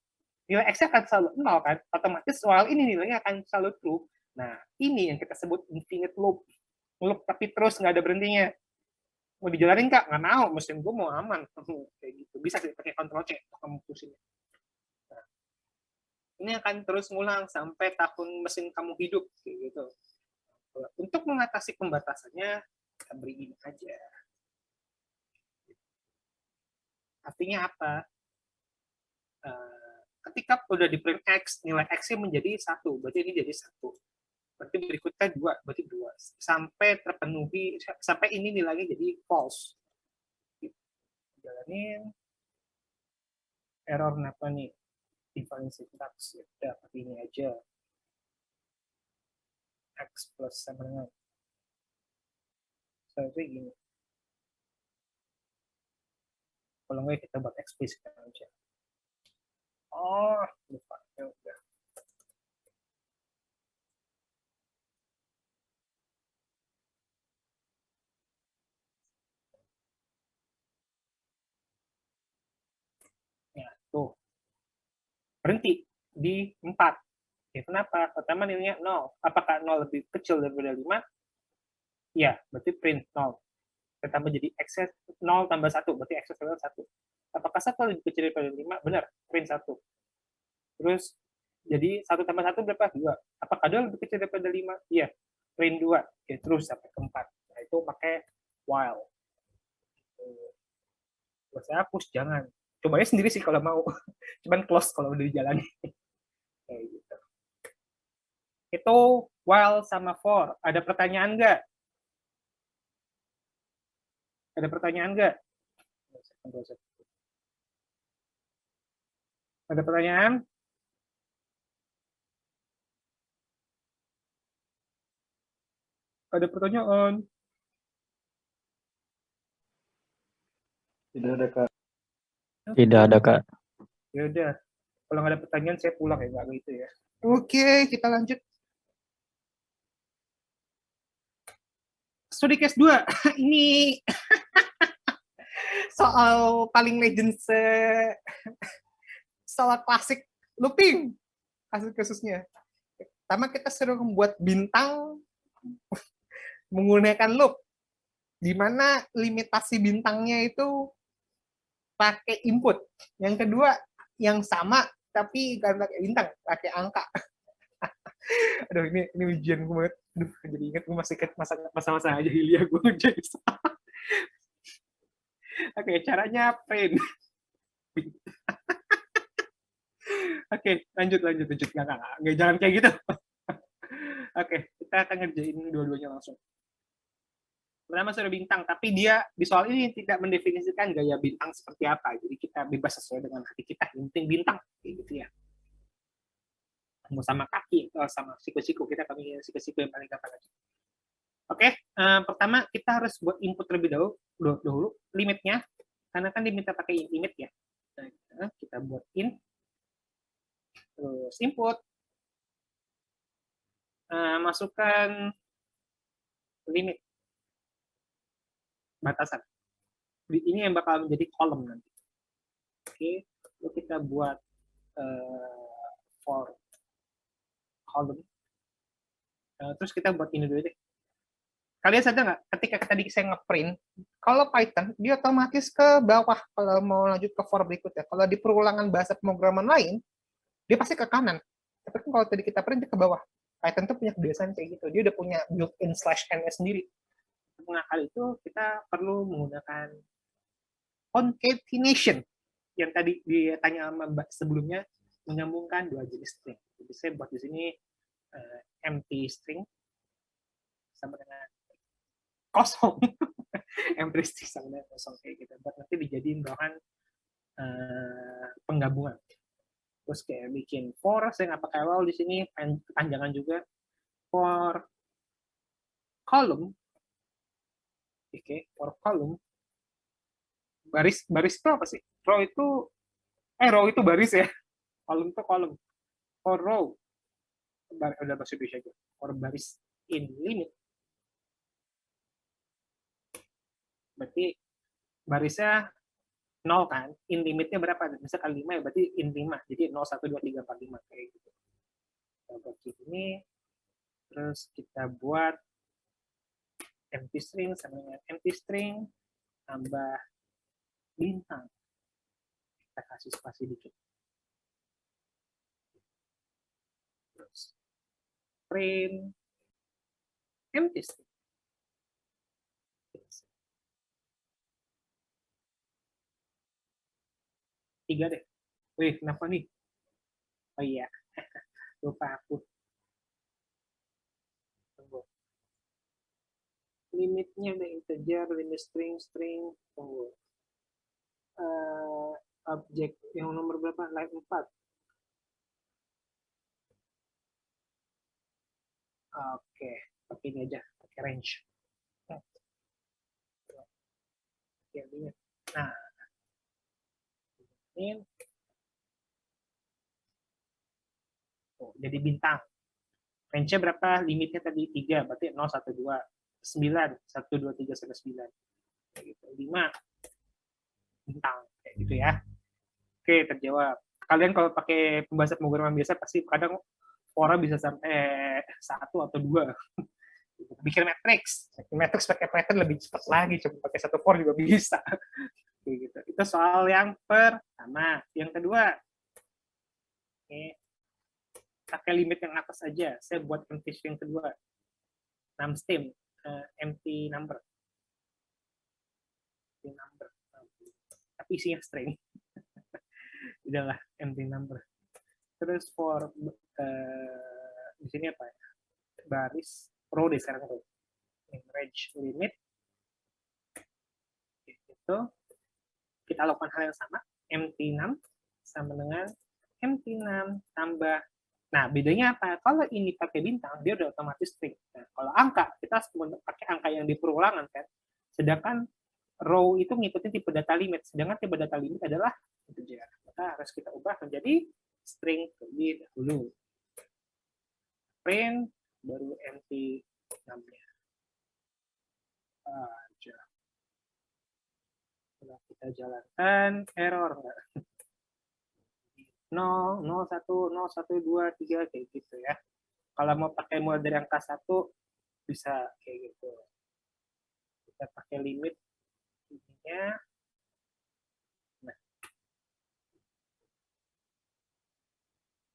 nilai X-nya akan selalu 0 kan, otomatis soal ini nilainya akan selalu true. Nah, ini yang kita sebut infinite loop. Loop tapi terus nggak ada berhentinya. Mau dijalanin Kak? Nggak mau, mesin gue mau aman. Kayak gitu. Bisa sih pakai Ctrl C, kamu pusing. Nah, ini akan terus ngulang sampai tahun mesin kamu hidup. Kayak gitu. Untuk mengatasi pembatasannya, kita beri ini aja. Artinya apa? Ketika udah di print X, nilai X-nya menjadi 1, berarti ini jadi 1. Berarti berikutnya 2, berarti 2. Sampai terpenuhi, sampai ini nilainya jadi false. Jalanin. Error apa nih? Define syntax. Ya, pakai ini aja. X plus sama dengan. Seharusnya gini. Kalau nggak kita buat eksplisit aja. Oh, lupa. Ya udah. berhenti di 4. Ya, kenapa? Pertama nilainya 0. Apakah 0 lebih kecil daripada 5? Ya, berarti print 0. Ditambah jadi excess 0 tambah 1, berarti excess adalah 1. Apakah 1 lebih kecil daripada 5? Benar, print 1. Terus, jadi 1 tambah 1 berapa? 2. Apakah 2 lebih kecil daripada 5? Iya, print 2. Ya, terus sampai ke 4. Nah, itu pakai while. Kalau saya hapus, jangan. Cobanya sendiri sih kalau mau. Cuman close kalau udah dijalani. Kayak gitu. Itu while sama for. Ada pertanyaan nggak? Ada pertanyaan nggak? Ada pertanyaan? Ada pertanyaan? Tidak ada, Kak. Tidak ada, Kak. Ya udah. Kalau nggak ada pertanyaan, saya pulang ya. Nggak gitu ya. Oke, kita lanjut. Studi case 2. Ini soal paling legend soal klasik looping. Kasus-kasusnya. Pertama kita suruh membuat bintang menggunakan loop. Di mana limitasi bintangnya itu pakai input. Yang kedua, yang sama tapi bukan pakai bintang, pakai angka. Aduh, ini ujian gue banget. Aduh, jadi ingat gue masih ke masa-masa aja Hilya gue ngerjain. Oke, caranya print. Oke, lanjut. Nggak, jangan kayak gitu. Oke, kita akan ngerjain dua-duanya langsung. Pertama sudah bintang, tapi dia di soal ini tidak mendefinisikan gaya bintang seperti apa. Jadi kita bebas sesuai dengan hati kita. Yang penting bintang, kayak gitu ya. Mau sama kaki atau sama siku-siku, kita pilih siku-siku yang paling gampang aja. Oke, pertama kita harus buat input terlebih dahulu limitnya, karena kan diminta pakai limit ya. Nah, kita buat in, terus input, masukkan limit, batasan. Ini yang bakal menjadi kolom nanti. Oke, lalu kita buat for column. Terus kita buat ini dulu deh. Kalian sadar nggak, ketika tadi saya ngeprint, kalau Python, dia otomatis ke bawah kalau mau lanjut ke for berikutnya. Kalau di perulangan bahasa pemrograman lain, dia pasti ke kanan. Tapi kalau tadi kita print, dia ke bawah. Python tuh punya kebiasaan kayak gitu. Dia udah punya built-in /n-nya sendiri. Mengakal itu, kita perlu menggunakan concatenation. Yang tadi ditanya sama Mbak sebelumnya, menyambungkan dua jenis string. Jadi saya buat di sini empty string sama dengan kosong. Empty string sama dengan kosong kayak gitu. Buat nanti dijadiin bahan penggabungan. Terus kayak bikin for, saya nggak pakai while di sini, panjangan juga for column. Oke, for column. Baris itu apa sih? Row itu baris ya. Column itu column. For row, udah bahasa Indonesia aja. For baris in limit. Berarti barisnya 0 kan, in limitnya berapa? Misalkan 5 ya, berarti in 5. Jadi 0, 1, 2, 3, 4, 5 kayak gitu. Kita buat ini, terus kita buat empty string sama dengan empty string, tambah bintang. Kita kasih spasi dikit. Terus print empty string. Tiga deh. Wih, kenapa nih? Oh iya, lupa aku. Tunggu. Limitnya udah integer, limit string, tunggu. Objek yang nomor berapa? Line 4. Oke, pakai ini aja, pakai range. Nah, ini jadi bintang. Range-nya berapa? Limitnya tadi 3, berarti 0, 1, 2, 9, 1, 2, 3, sampai 9. Kayak gitu. 5 bintang, kayak gitu ya. Oke, terjawab. kalian kalau pakai pembahasan pemrograman biasa pasti kadang fora bisa sampai 1 atau 2. Bikin matrix pakai Python lebih cepat lagi, cuma pakai 1 for juga bisa. Gitu. Itu soal yang pertama. Yang kedua, pakai limit yang atas aja. Saya buat empty string kedua. Numstem, empty number. Tapi isinya string. Udahlah, empty number. Terus for di sini apa ya? Baris row deh sekarang row. Range limit itu kita lakukan hal yang sama, empty num sama dengan empty num tambah. Nah, bedanya apa? Kalau ini pakai bintang, dia udah otomatis string. Nah, kalau angka, kita harus pakai angka yang di perulangan kan. Sedangkan row itu mengikuti tipe data limit, sedangkan tipe data limit adalah integer. Maka harus kita ubah menjadi string terlebih dahulu. Print baru empty num-nya. Aja. Kalau kita jalankan, error nggak? 0, 01, 01, 2, 3, kayak gitu ya. Kalau mau pakai mulai dari angka 1, bisa kayak gitu. Kita pakai limit ininya. Nah,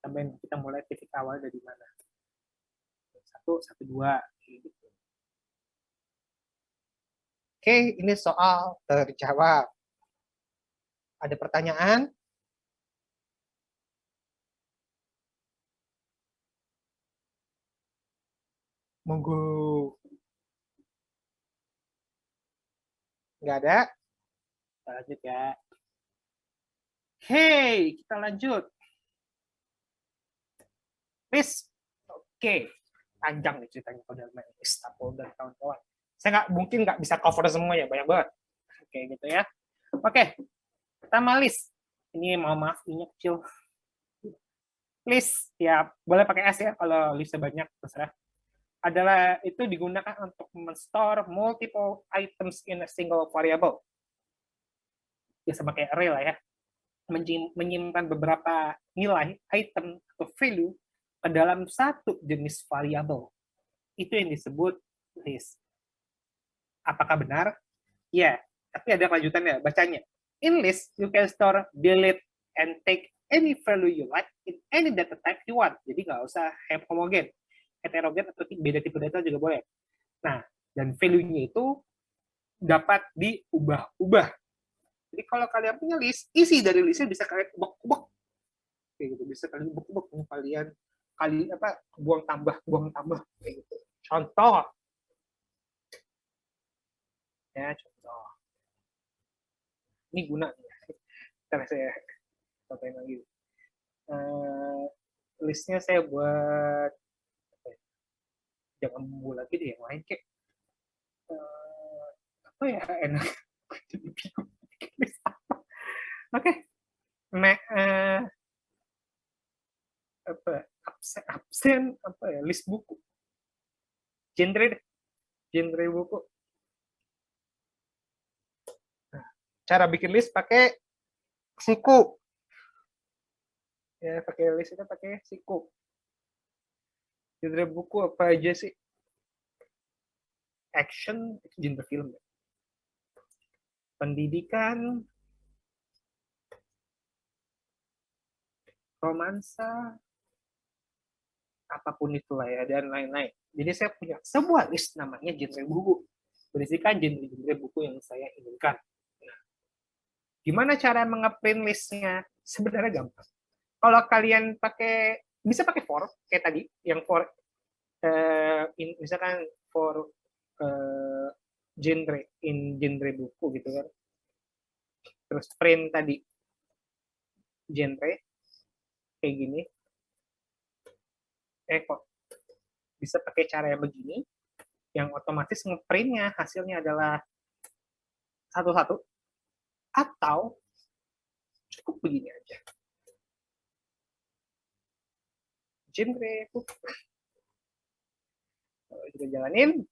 tambahin kita mulai titik awal dari mana. 1, 1, 2, kayak gitu. Oke, ini soal terjawab. Ada pertanyaan? Monggo. Nggak ada? Kita lanjut ya. Hey, kita lanjut. List. Oke. Panjang nih ceritanya kalau dalam list dan kawan-kawan. Saya mungkin nggak bisa cover semuanya, banyak banget. Oke, gitu ya. Oke. Pertama list. Ini maaf, ini kecil. List, ya boleh pakai S ya kalau listnya banyak, terserah. Adalah itu digunakan untuk men-store multiple items in a single variable. Ya sama kayak array lah ya. Menyimpan beberapa nilai, item, atau value ke dalam satu jenis variabel. Itu yang disebut list. Apakah benar? Ya, tapi ada kelanjutannya, bacanya. In list, you can store, delete, and take any value you like in any data type you want. Jadi nggak usah homogen. Heterogen atau beda tipe data juga boleh. Nah, dan value-nya itu dapat diubah-ubah. Jadi kalau kalian punya list, isi dari listnya bisa kalian ubah-ubah. Kayak gitu, bisa kalian ubah-ubah. Kalian buang tambah kayak gitu. Contoh. Ya, contoh. Ini guna. Ntar saya contohin lagi. Listnya saya buat jangan bumbu lagi deh yang lain kayak apa ya enak. Oke. Absen apa ya, list buku, genre buku. Nah, cara bikin list pakai siku ya, pakai list itu pakai siku. Genre buku apa aja sih? Action itu genre film ya. Pendidikan, romansa, apapun itulah ya, dan lain-lain. Jadi saya punya sebuah list namanya genre buku, berisikan genre-genre buku yang saya inginkan. Nah, gimana cara nge-print listnya? Sebenarnya gampang. Kalau kalian bisa pakai for, kayak tadi, yang for, misalkan for genre buku gitu kan. Terus print tadi genre kayak gini. Kok bisa pakai cara yang begini, yang otomatis ngeprintnya hasilnya adalah satu-satu, atau cukup begini aja. Genre buku. Kalau kita jalanin,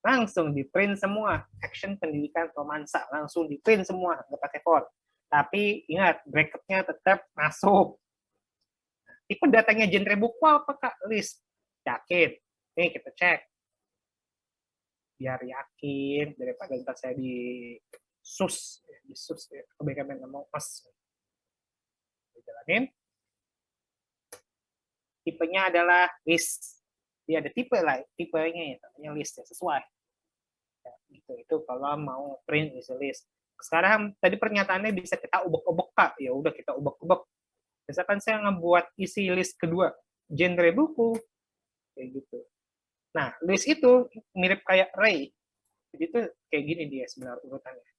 langsung di print semua. Action, pendidikan, romansa, langsung di print semua, nggak pakai for. Tapi ingat, bracketnya tetap masuk. Tipe datanya genre buku apa, Kak? List. Yakin? Nih, kita cek. Biar yakin, daripada ntar saya di sus ya. Kebaikan yang mau mas. Jalanin. Tipenya adalah list. Dia ada tipenya ya, namanya list ya, sesuai. Ya, gitu. Itu kalau mau print isi list. Sekarang tadi pernyataannya bisa kita ubek-ubek, Kak. Ya udah kita ubek-ubek. Misalkan saya ngebuat isi list kedua, genre buku, kayak gitu. Nah, list itu mirip kayak array. Jadi itu kayak gini dia sebenarnya urutannya.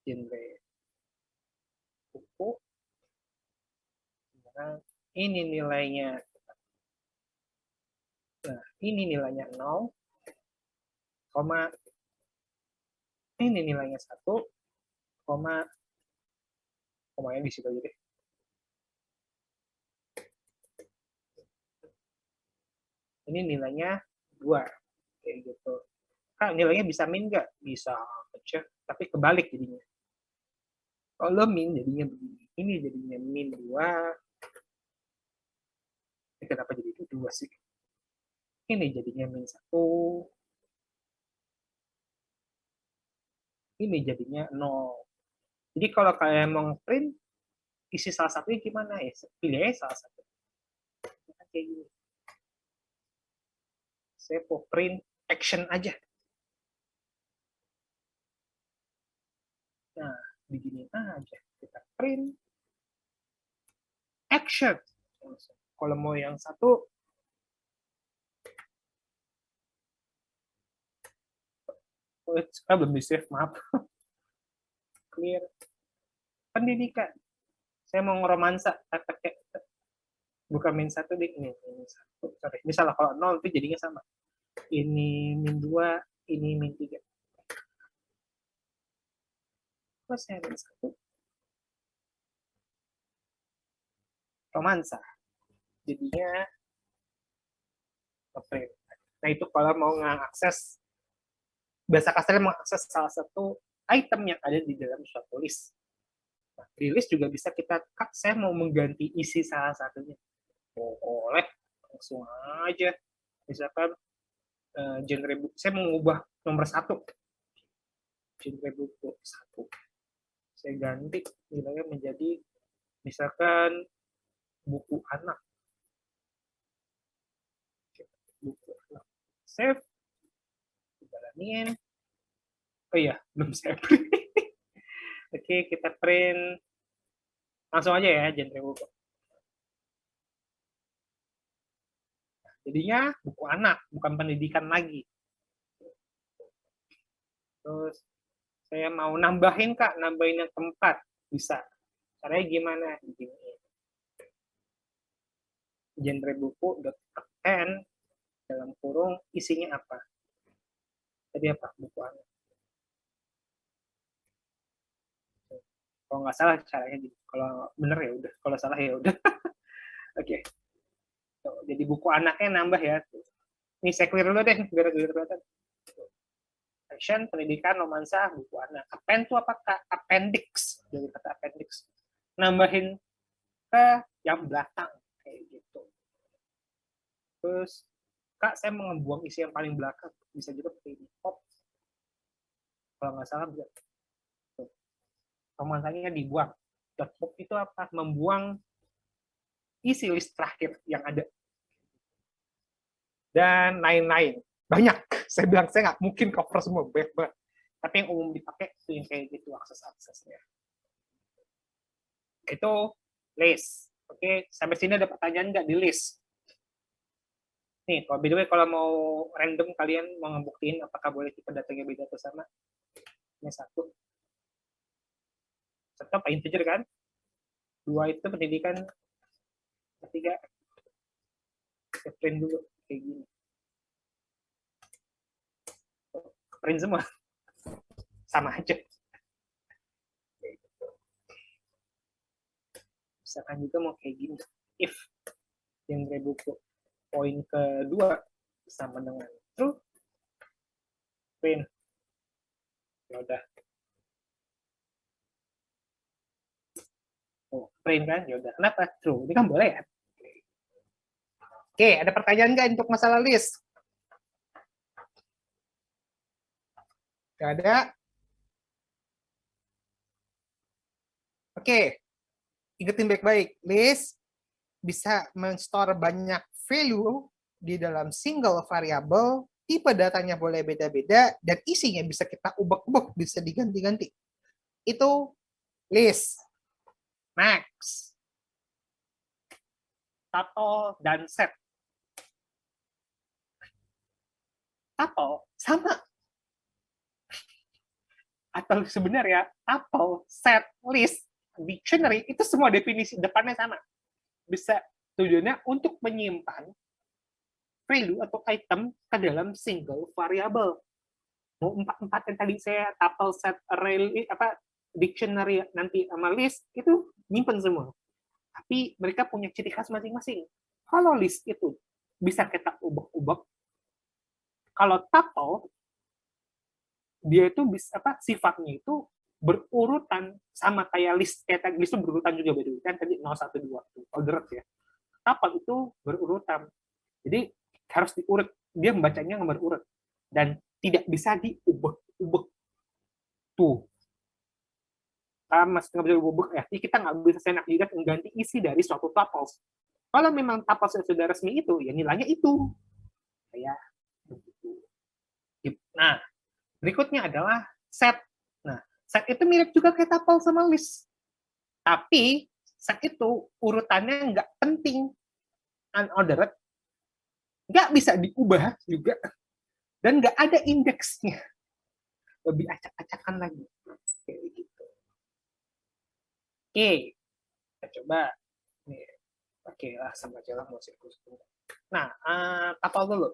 Genre buku. Nah, ini nilainya. Nah, ini nilainya 0, ini nilainya 1, komanya di situ aja deh. Ini nilainya 2, kayak gitu. Kak, nilainya bisa min nggak? Bisa aja, tapi kebalik jadinya. Kalau min jadinya begini. Ini jadinya min 2. Kenapa jadi itu 2 sih? Ini jadinya min 1. Ini jadinya 0. Jadi kalau kalian mau print, isi salah satunya gimana ya? Pilih aja salah satu. Kayak gini. Saya mau print action aja. Nah, begini aja. Kita print action. Kalau mau yang satu, belum di save, maaf. Clear. Pendidikan. Saya mau ngeromansa, pakai bukan min 1 deh, ini min 1. Sorry. Misalnya kalau 0 itu jadinya sama. Ini min 2, ini min 3. Terus saya min 1. Romansa. Jadinya ngeprint. Nah, itu kalau mau mengakses, bahasa kasarnya mengakses salah satu item yang ada di dalam suatu list. Nah, di list juga bisa kita, Kak, saya mau mengganti isi salah satunya. Boleh, langsung aja. Misalkan genre buku, saya mengubah nomor 1. Genre buku 1. Saya ganti nilainya menjadi, misalkan, buku anak. Buku anak. Save. Jalanin. Oh iya, belum saya print. Oke, kita print. Langsung aja ya, genre buku. Jadinya buku anak, bukan pendidikan lagi. Terus saya mau nambahin, Kak, nambahin yang keempat. Bisa. Caranya gimana? Begini. Genre buku.append dalam kurung isinya apa? Tadi apa? Buku anak. Kalau nggak salah caranya gitu. Kalau bener ya udah. Kalau salah ya udah. Oke. Jadi buku anaknya nambah ya. Ini saya clear dulu deh, biar kelihatan. Action, pendidikan, romansa, buku anak. Append itu apa, Kak? Appendix. Dari kata appendix. Nambahin ke yang belakang. Kayak gitu. Terus, Kak, saya mau ngebuang isi yang paling belakang. Bisa juga pakai ini. Pop. Kalau nggak salah, bisa. Romansanya dibuang. Pop itu apa? Membuang isi list terakhir yang ada. Dan lain-lain. Banyak. Saya bilang, saya nggak mungkin cover semua. Banyak banget. Tapi yang umum dipakai itu yang kayak gitu, akses-aksesnya. Itu list. Oke, sampai sini ada pertanyaan nggak di list? Nih, by the way, kalau mau random kalian mau ngebuktiin apakah boleh tipe datanya beda atau sama. Ini 1. Tetap integer kan? 2 itu pendidikan. 3. Kita print dulu. Kayak gini. Print semua. Sama aja. Misalkan juga mau kayak gini. If yang buku poin kedua sama dengan true, print. Ya udah. print kan, ya udah. Kenapa? True. Ini kan boleh ya. Oke, ada pertanyaan nggak untuk masalah list? Nggak ada? Oke, ingetin baik-baik. List bisa men-store banyak value di dalam single variable, tipe datanya boleh beda-beda, dan isinya bisa kita ubek-ubek, bisa diganti-ganti. Itu list. Next. Tuple dan set. Tuple sama. Atau sebenarnya tuple, set, list, dictionary, itu semua definisi depannya sama. Bisa tujuannya untuk menyimpan value atau item ke dalam single variable. Mau empat yang tadi saya tuple, set, array, dictionary nanti sama list itu nyimpen semua. Tapi mereka punya ciri khas masing-masing. Kalau list itu bisa kita ubek-ubek, kalau tuple dia itu bisa sifatnya itu berurutan sama kayak list, kayak list itu berurutan juga beda kan tadi 0 1 2 ordered ya. Tuple itu berurutan. Jadi harus diurut, dia membacanya nomor urut dan tidak bisa diubek-ubek. Tuh. Nggak bisa diubek ya. Jadi kita nggak bisa senak jidat mengganti isi dari suatu tuples. Kalau memang tuples sudah resmi itu, ya nilainya itu. Kayak begitu. Nah, berikutnya adalah set. Nah, set itu mirip juga kayak tuple sama list. Tapi set itu urutannya nggak penting, unordered, nggak bisa diubah juga, dan nggak ada indeksnya. Lebih acak-acakan lagi. Kayak gitu. Oke, kita coba. Oke lah, sama aja lah mau sirkus. Nah, tuple dulu.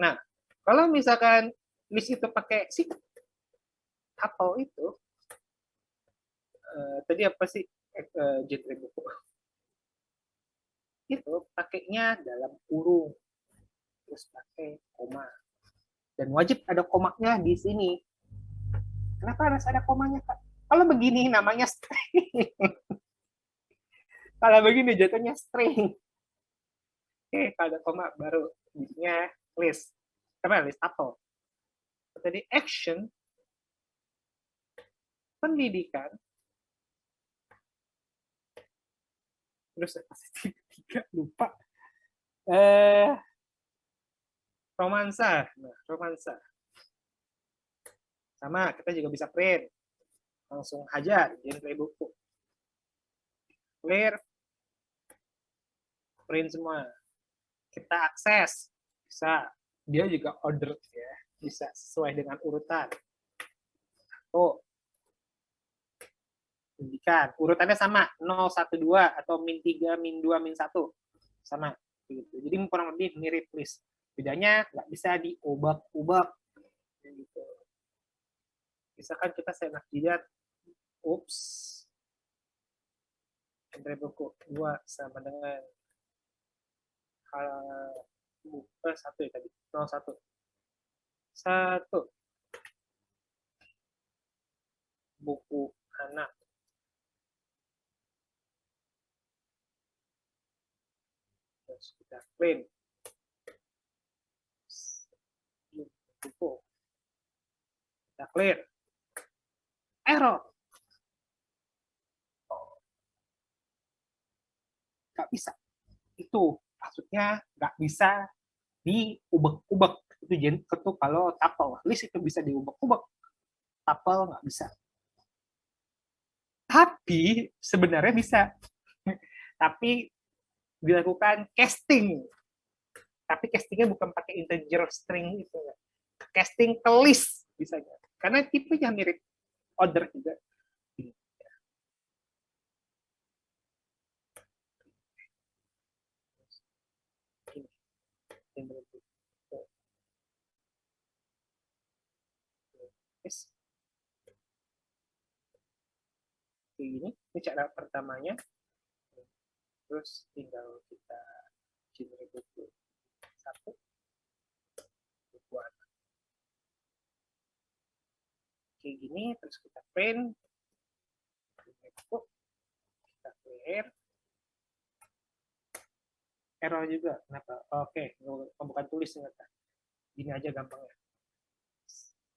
Nah, kalau misalkan list itu pakai si tuple itu, tadi apa sih genre buku? Itu pakainya dalam kurung, terus pakai koma. Dan wajib ada komanya di sini. Kenapa harus ada komanya, Kak? Kalau begini namanya string. Kalau begini jatuhnya string. Oke, kalau ada koma baru jadinya list. Apa list tuple? Tadi action, pendidikan, terus tiga lupa. Romansa. Nah, romansa. Sama, kita juga bisa print. Langsung hajar, genre buku. Clear. Print semua. Kita akses. Bisa. Dia juga order ya. Bisa sesuai dengan urutan. Oh. Pendidikan. Urutannya sama. 0, 1, 2. Atau min 3, min 2, min 1. Sama. Gitu. Jadi kurang lebih mirip list. Bedanya nggak bisa diubah-ubah. Gitu. Misalkan kita senak jidat, ups, genre buku 2 sama dengan satu ya tadi, 01. 1 buku anak. Terus kita print buku. Kita clear. Error. Nggak bisa. Itu maksudnya nggak bisa diubek-ubek. Itu kalau tuple. List itu bisa diubek-ubek. Tuple nggak bisa. Tapi sebenarnya bisa. Tapi dilakukan casting. Tapi castingnya bukan pakai integer string itu. Casting ke list bisa. Karena tipenya mirip order juga. Ini cara pertamanya. Terus tinggal kita generate buku 1, buku anak. Kayak gini, terus kita print buku. Kita clear. Error juga, kenapa? Oke, pembukaan tulis ternyata. Gini aja gampangnya.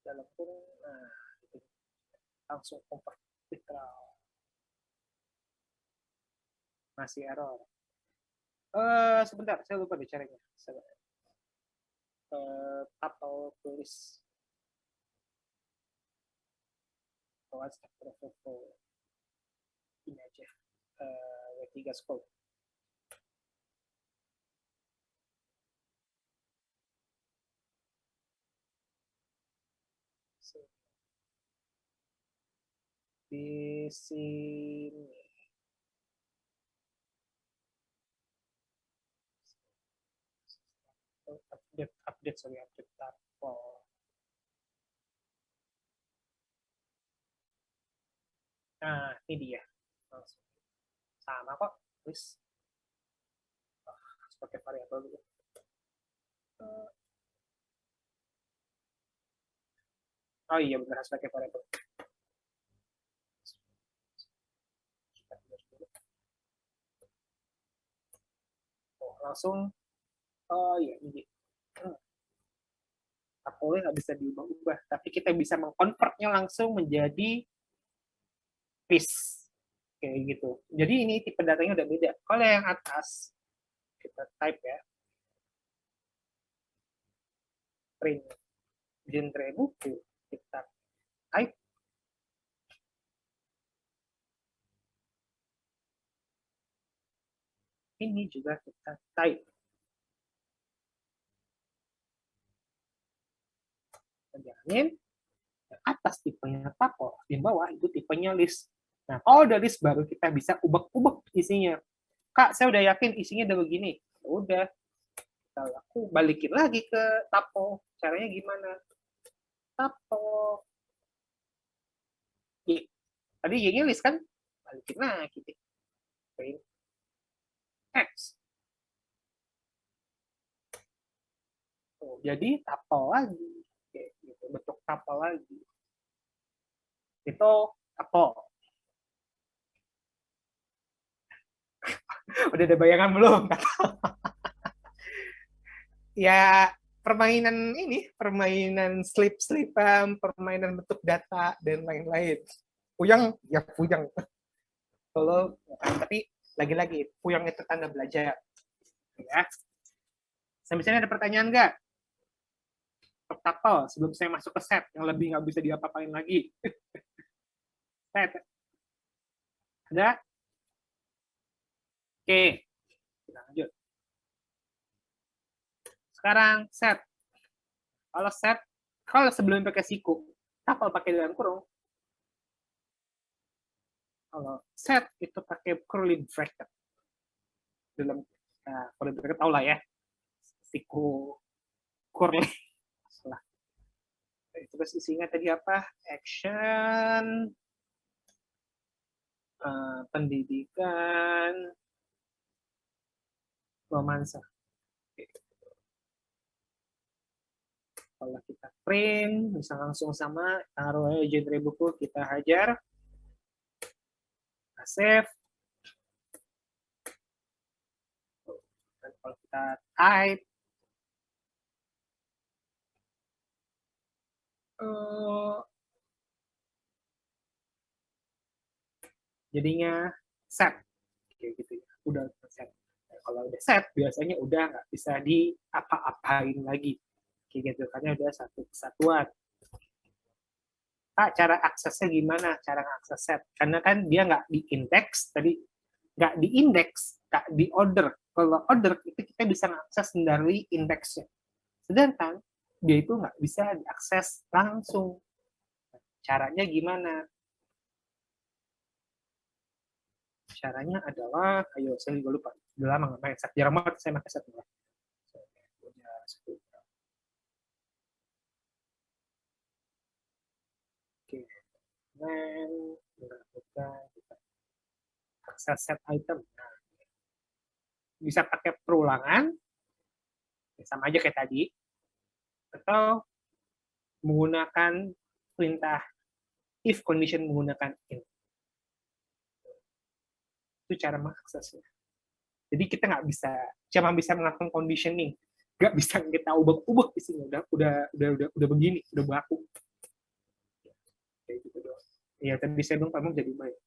Dalam kurung, nah, gitu. Langsung convert literal. Masih error. Sebentar, saya lupa bicaranya. Atau tulis ini aja. W3 scope. Di sini. Update tapel. Nah, ini dia. Langsung. Sama kok, tulis. Pakai variabel dulu. Oh iya, benar, harus pakai variabel. Oh, langsung. Oh iya, ini. Tapelnya nggak bisa diubah-ubah, tapi kita bisa mengkonvertnya langsung menjadi list. Kayak gitu. Jadi ini tipe datanya udah beda. Kalau yang atas, kita type ya. Print genre buku. Kita type. Ini juga kita type. Jalanin. Atas tipenya tapel, di bawah itu tipenya list. Nah, kalau udah list baru kita bisa ubek-ubek isinya. Kak, saya udah yakin isinya udah begini. Udah, aku balikin lagi ke tapel. Caranya gimana? Tapel. Tadi Y-nya list kan? Balikin lagi. Print X. Jadi tapel lagi. Gitu, bentuk tapel lagi. Itu tapel. Udah ada bayangan belum? Ya, permainan slip-slipan, permainan bentuk data, dan lain-lain. Puyang, ya puyang. Kalau, tapi lagi-lagi, puyang itu tanda belajar. Ya. Sampai sini ada pertanyaan nggak? Tapel, sebelum saya masuk ke set, yang lebih nggak bisa diapa-apain lagi. Set. Ada? Oke, kita lanjut. Sekarang set. Kalau sebelum pakai siku, tapel pakai dalam kurung. Kalau set itu pakai curly bracket. Dalam curly bracket tahu lah ya. Siku curly. Terus isinya tadi apa? Action, pendidikan, romansa. Kalau kita print, bisa langsung sama, taruh aja genre buku, kita hajar, kita save. Dan kalau kita type, jadinya set. Kayak gitu ya, udah set. Nah, kalau udah set, biasanya udah nggak bisa diapa-apain lagi. Kayak gitu, karena udah satu kesatuan. Pak, cara aksesnya gimana? Cara akses set? Karena kan dia nggak diindeks, tadi nggak diindeks, nggak di order. Kalau order itu kita bisa mengakses dari indeksnya. Sedangkan dia itu nggak bisa diakses langsung. Caranya gimana? Caranya adalah, ayo saya juga lupa. Udah lama nggak main set. Jarang banget saya pakai set. Oke. Dan melakukan akses set item. Nah, bisa pakai perulangan, sama aja kayak tadi, atau menggunakan perintah if condition menggunakan in. Itu cara mengaksesnya. Jadi kita nggak bisa, cuma bisa melakukan conditioning, nggak bisa kita ubah-ubah isinya. Udah begini, udah baku. Kayak gitu doang. Ya tadi saya bilang kamu jadi baik.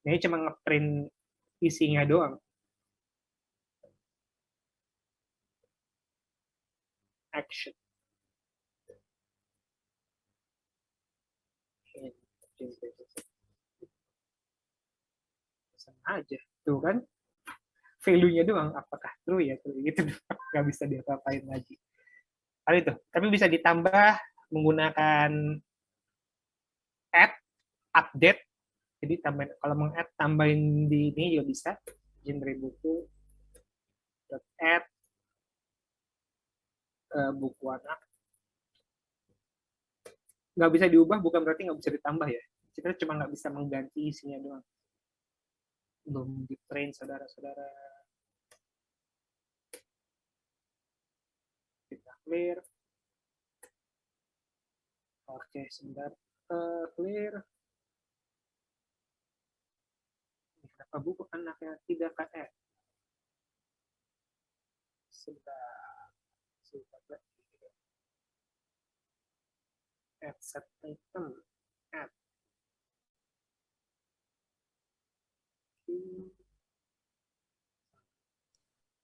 Ini cuma ngeprint isinya doang. Action. Sama aja, tuh kan? Value-nya doang, apakah true ya true gitu, nggak bisa diapa-apain lagi. Hal itu, tapi bisa ditambah menggunakan add, update. Jadi tambahin, kalau meng-add tambahin di ini juga bisa, genre buku add buku anak. Nggak bisa diubah bukan berarti nggak bisa ditambah ya. Kita cuma nggak bisa mengganti isinya doang. Belum di print saudara-saudara. Kita clear. Oke, sebentar. Clear. Kenapa buku anaknya tidak KF? Sebentar. Add set item. Add.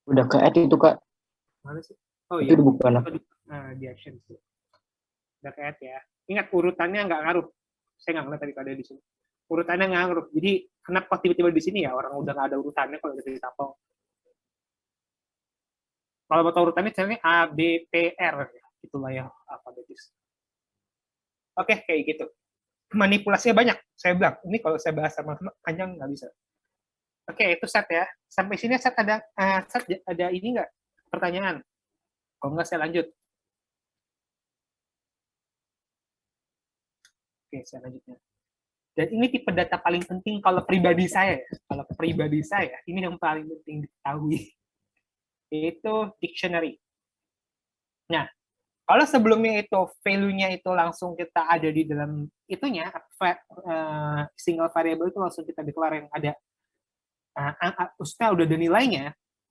Udah ke add itu Kak. Mana sih? Oh itu iya. bukan. Nah, di action sih. Udah ke add ya. Ingat urutannya nggak ngaruh. Saya nggak ngeliat tadi ada di sini. Urutannya nggak ngaruh. Jadi kenapa tiba-tiba di sini ya orang udah nggak ada urutannya kalau udah ditapel. Kalau mau tahu urutannya caranya A, B, P, R. Itulah ya alfabetis. Oke, kayak gitu. Manipulasinya banyak. Saya bilang, ini kalau saya bahas sama panjang nggak bisa. Oke, itu set ya. Sampai sini set ada ini nggak? Pertanyaan. Kalau nggak saya lanjut. Oke, saya lanjutnya. Dan ini tipe data paling penting kalau pribadi saya. Kalau pribadi saya, ini yang paling penting diketahui. Yaitu dictionary. Nah, kalau sebelumnya itu value-nya itu langsung kita ada di dalam itunya, single variable itu langsung kita declare yang ada, maksudnya udah ada nilainya.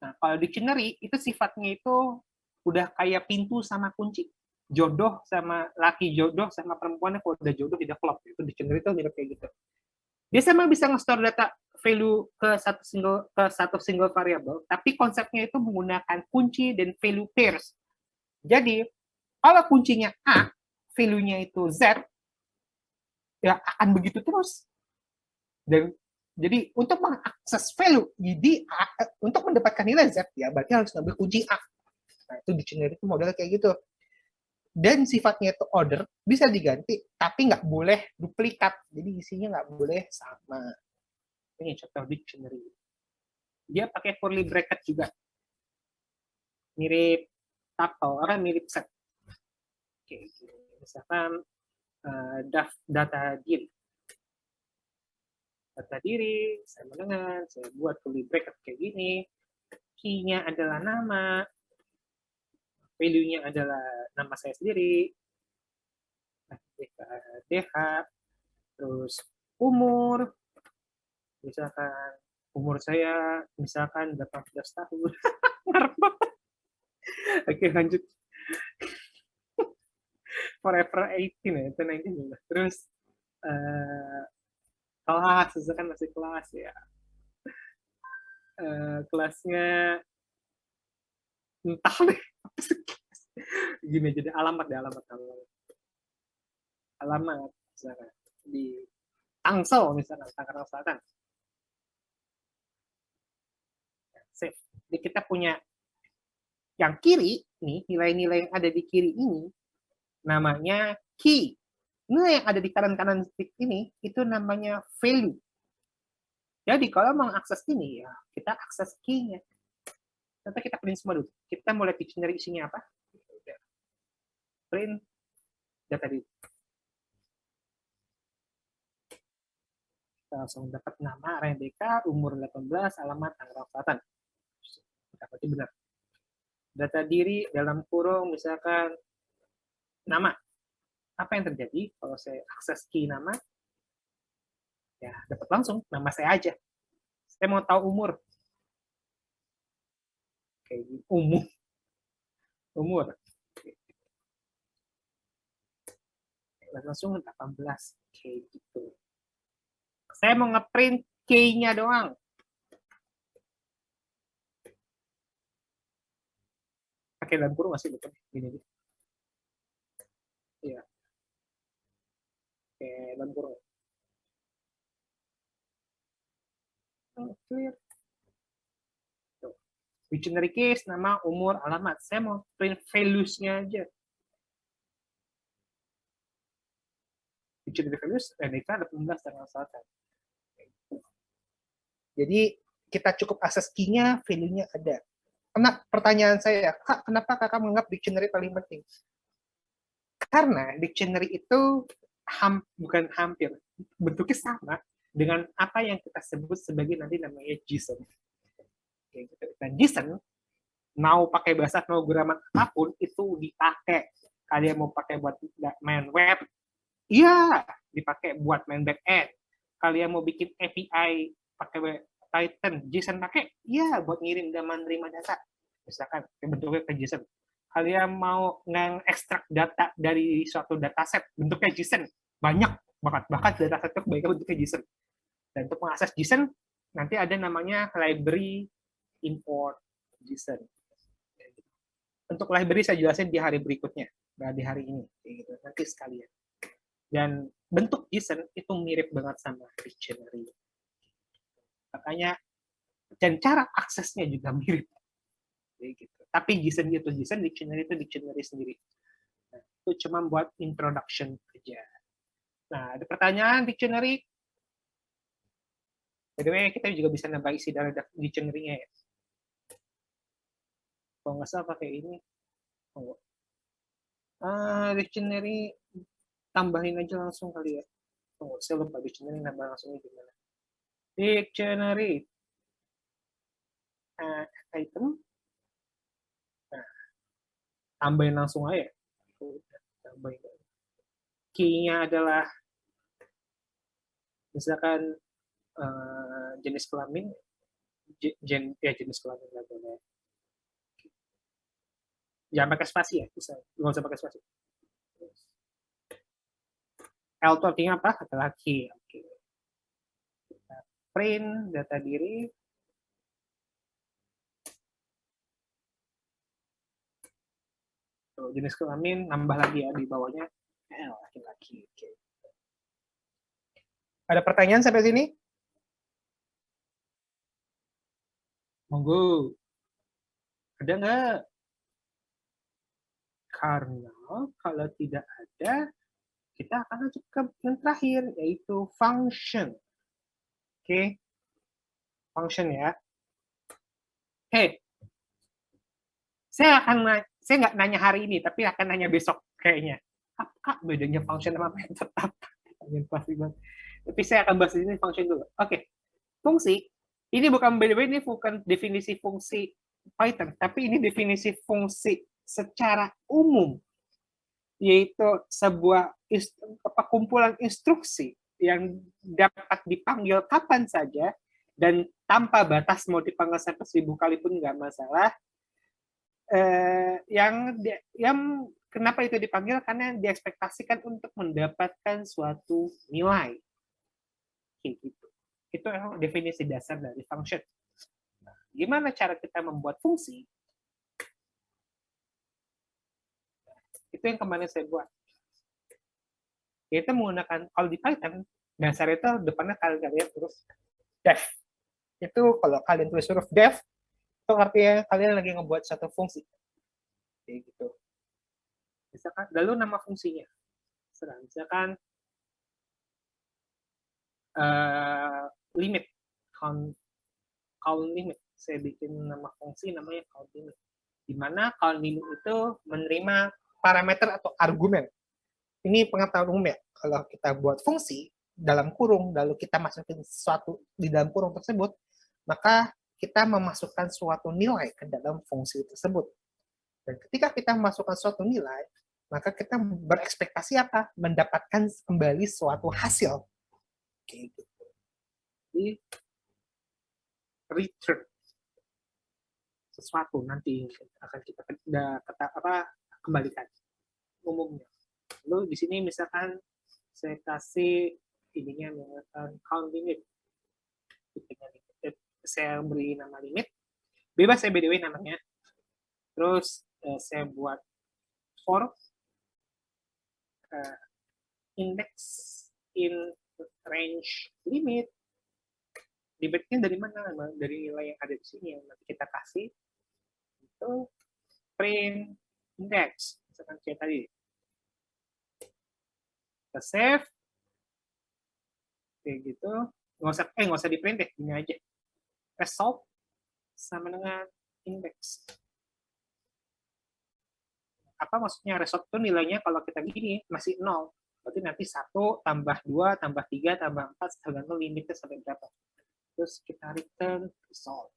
Nah, kalau dictionary itu sifatnya itu udah kayak pintu sama kunci. Jodoh sama laki jodoh sama perempuannya kalau udah jodoh tidak klop. Itu dictionary itu mirip kayak gitu. Dia sama bisa nge-store data value ke satu single variable, tapi konsepnya itu menggunakan kunci dan value pairs. Jadi kalau kuncinya A, value-nya itu Z, ya akan begitu terus. Dan jadi untuk mengakses value, jadi untuk mendapatkan nilai Z, ya berarti harus ngambil kunci A. Nah, itu dictionary itu modelnya kayak gitu. Dan sifatnya itu order, bisa diganti, tapi nggak boleh duplikat. Jadi isinya nggak boleh sama. Ini contoh dictionary. Dia pakai curly bracket juga. Mirip tuple, mirip set. Oke, misalkan data diri. Data diri, saya mendengar, saya buat curly bracket kayak gini. Key-nya adalah nama, value-nya adalah nama saya sendiri, DH, terus umur, misalkan umur saya misalkan 18 tahun. Oke, lanjut. Forever 18 ya, itu 19. Terus kelas, misalkan masih kelas ya. Kelasnya entah deh. Gini, jadi alamat misalkan di Tangsel misalkan, Tangerang Selatan. Save. Jadi kita punya yang kiri nih, nilai-nilai yang ada di kiri ini namanya key. Nilai yang ada di kanan-kanan stick ini itu namanya value. Jadi kalau mau akses ini ya kita akses key-nya. Nanti kita print semua dulu. Kita mulai dictionary isinya apa? Print data diri. Kita langsung dapat nama Rebecca, umur 18, alamat Tangerang Selatan. Berarti benar. Data diri dalam kurung misalkan nama. Apa yang terjadi kalau saya akses key nama? Ya, dapat langsung nama saya aja. Saya mau tahu umur. Kayak gitu. Umur. Langsung 18. Kayak gitu. Saya mau ngeprint K-nya doang. Pakai dalam kurung masih betul. Gini. Iya. Oke, dalam kurung. Clear. Dictionary case, nama, umur, alamat. Saya mau print values-nya aja. Dictionary values, NIK 18 tanggal 1. Jadi kita cukup akses key-nya, value-nya ada. Karena pertanyaan saya, Kak, kenapa kakak menganggap dictionary paling penting? Karena dictionary itu bukan hampir, bentuknya sama dengan apa yang kita sebut sebagai nanti namanya JSON. Dan JSON mau pakai bahasa pemrograman apapun itu dipakai. Kalian mau pakai buat main web, iya dipakai buat main back end. Kalian mau bikin API pakai Python, JSON pakai, iya buat ngirim dan menerima data. Misalkan bentuknya ke JSON. Kalian mau ngekstrak data dari suatu dataset, bentuknya JSON, banyak banget. Bahkan dataset itu kebanyakan bentuknya JSON. Dan untuk mengakses JSON, nanti ada namanya library import JSON. Untuk library saya jelasin di hari berikutnya, nah di hari ini, gitu. Nanti sekalian. Dan bentuk JSON itu mirip banget sama dictionary. Makanya, dan cara aksesnya juga mirip. Gitu. Tapi JSON itu JSON, dictionary itu dictionary sendiri. Nah, itu cuma buat introduction aja. Nah, ada pertanyaan dictionary. By the way, kita juga bisa nambah isi dari dictionary-nya ya. Kalau nggak salah pakai ini. Oh. Dictionary tambahin aja langsung kali ya. Oh, saya lupa dictionary nambah langsungnya gimana. Dictionary. Item. Nah, tambahin langsung aja. Tambahin. Key-nya adalah misalkan jenis kelamin, jenis kelamin lah boleh. Jangan pakai spasi ya, bisa nggak usah pakai spasi. L itu artinya apa? Adalah key. Oke. Kita print data diri. Tuh, jenis kelamin nambah lagi ya di bawahnya laki-laki. Oke. Ada pertanyaan sampai sini? Monggo. Ada nggak? Karena kalau tidak ada, kita akan lanjut ke yang terakhir, yaitu function. Oke. Function ya. Hey, saya nggak nanya hari ini, tapi akan nanya besok kayaknya. Apa bedanya function sama method? Pasti banget. Tapi saya akan bahas ini function dulu. Oke. Fungsi. Ini bukan ini bukan definisi fungsi Python, tapi ini definisi fungsi secara umum, yaitu sebuah kumpulan instruksi yang dapat dipanggil kapan saja dan tanpa batas mau dipanggil sampai 1000 kali pun nggak masalah. Yang kenapa itu dipanggil? Karena diekspektasikan untuk mendapatkan suatu nilai. Kayak gitu. Itu definisi dasar dari function. Nah, gimana cara kita membuat fungsi? Itu yang kemarin saya buat. Kita menggunakan, kalau di Python, dasar itu depannya kalian lihat terus def. Itu kalau kalian tulis huruf def, itu artinya kalian lagi ngebuat satu fungsi. Kayak gitu. Misalkan, lalu nama fungsinya. Misalkan limit, count limit. Saya bikin nama fungsi namanya count limit. Di mana count limit itu menerima parameter atau argumen. Ini pengetahuan umum ya. Kalau kita buat fungsi dalam kurung, lalu kita masukin sesuatu di dalam kurung tersebut, maka kita memasukkan suatu nilai ke dalam fungsi tersebut. Dan ketika kita memasukkan suatu nilai, maka kita berekspektasi apa? Mendapatkan kembali suatu hasil. Jadi, return sesuatu nanti akan kita kembalikan umumnya. Lalu di sini misalkan saya kasih ininya misalkan count limit, saya beri nama limit, bebas ya BDW namanya. Terus saya buat for index in range limit. Limitnya dari mana? Dari nilai yang ada di sini yang nanti kita kasih itu print index, misalkan kayak tadi. Kita save, kayak gitu. Nggak usah di print deh, ini aja. Result sama dengan index. Apa maksudnya result itu nilainya kalau kita gini masih 0. Berarti nanti 1 tambah 2 tambah 3 tambah 4 tergantung limitnya sampai berapa. Terus kita return result.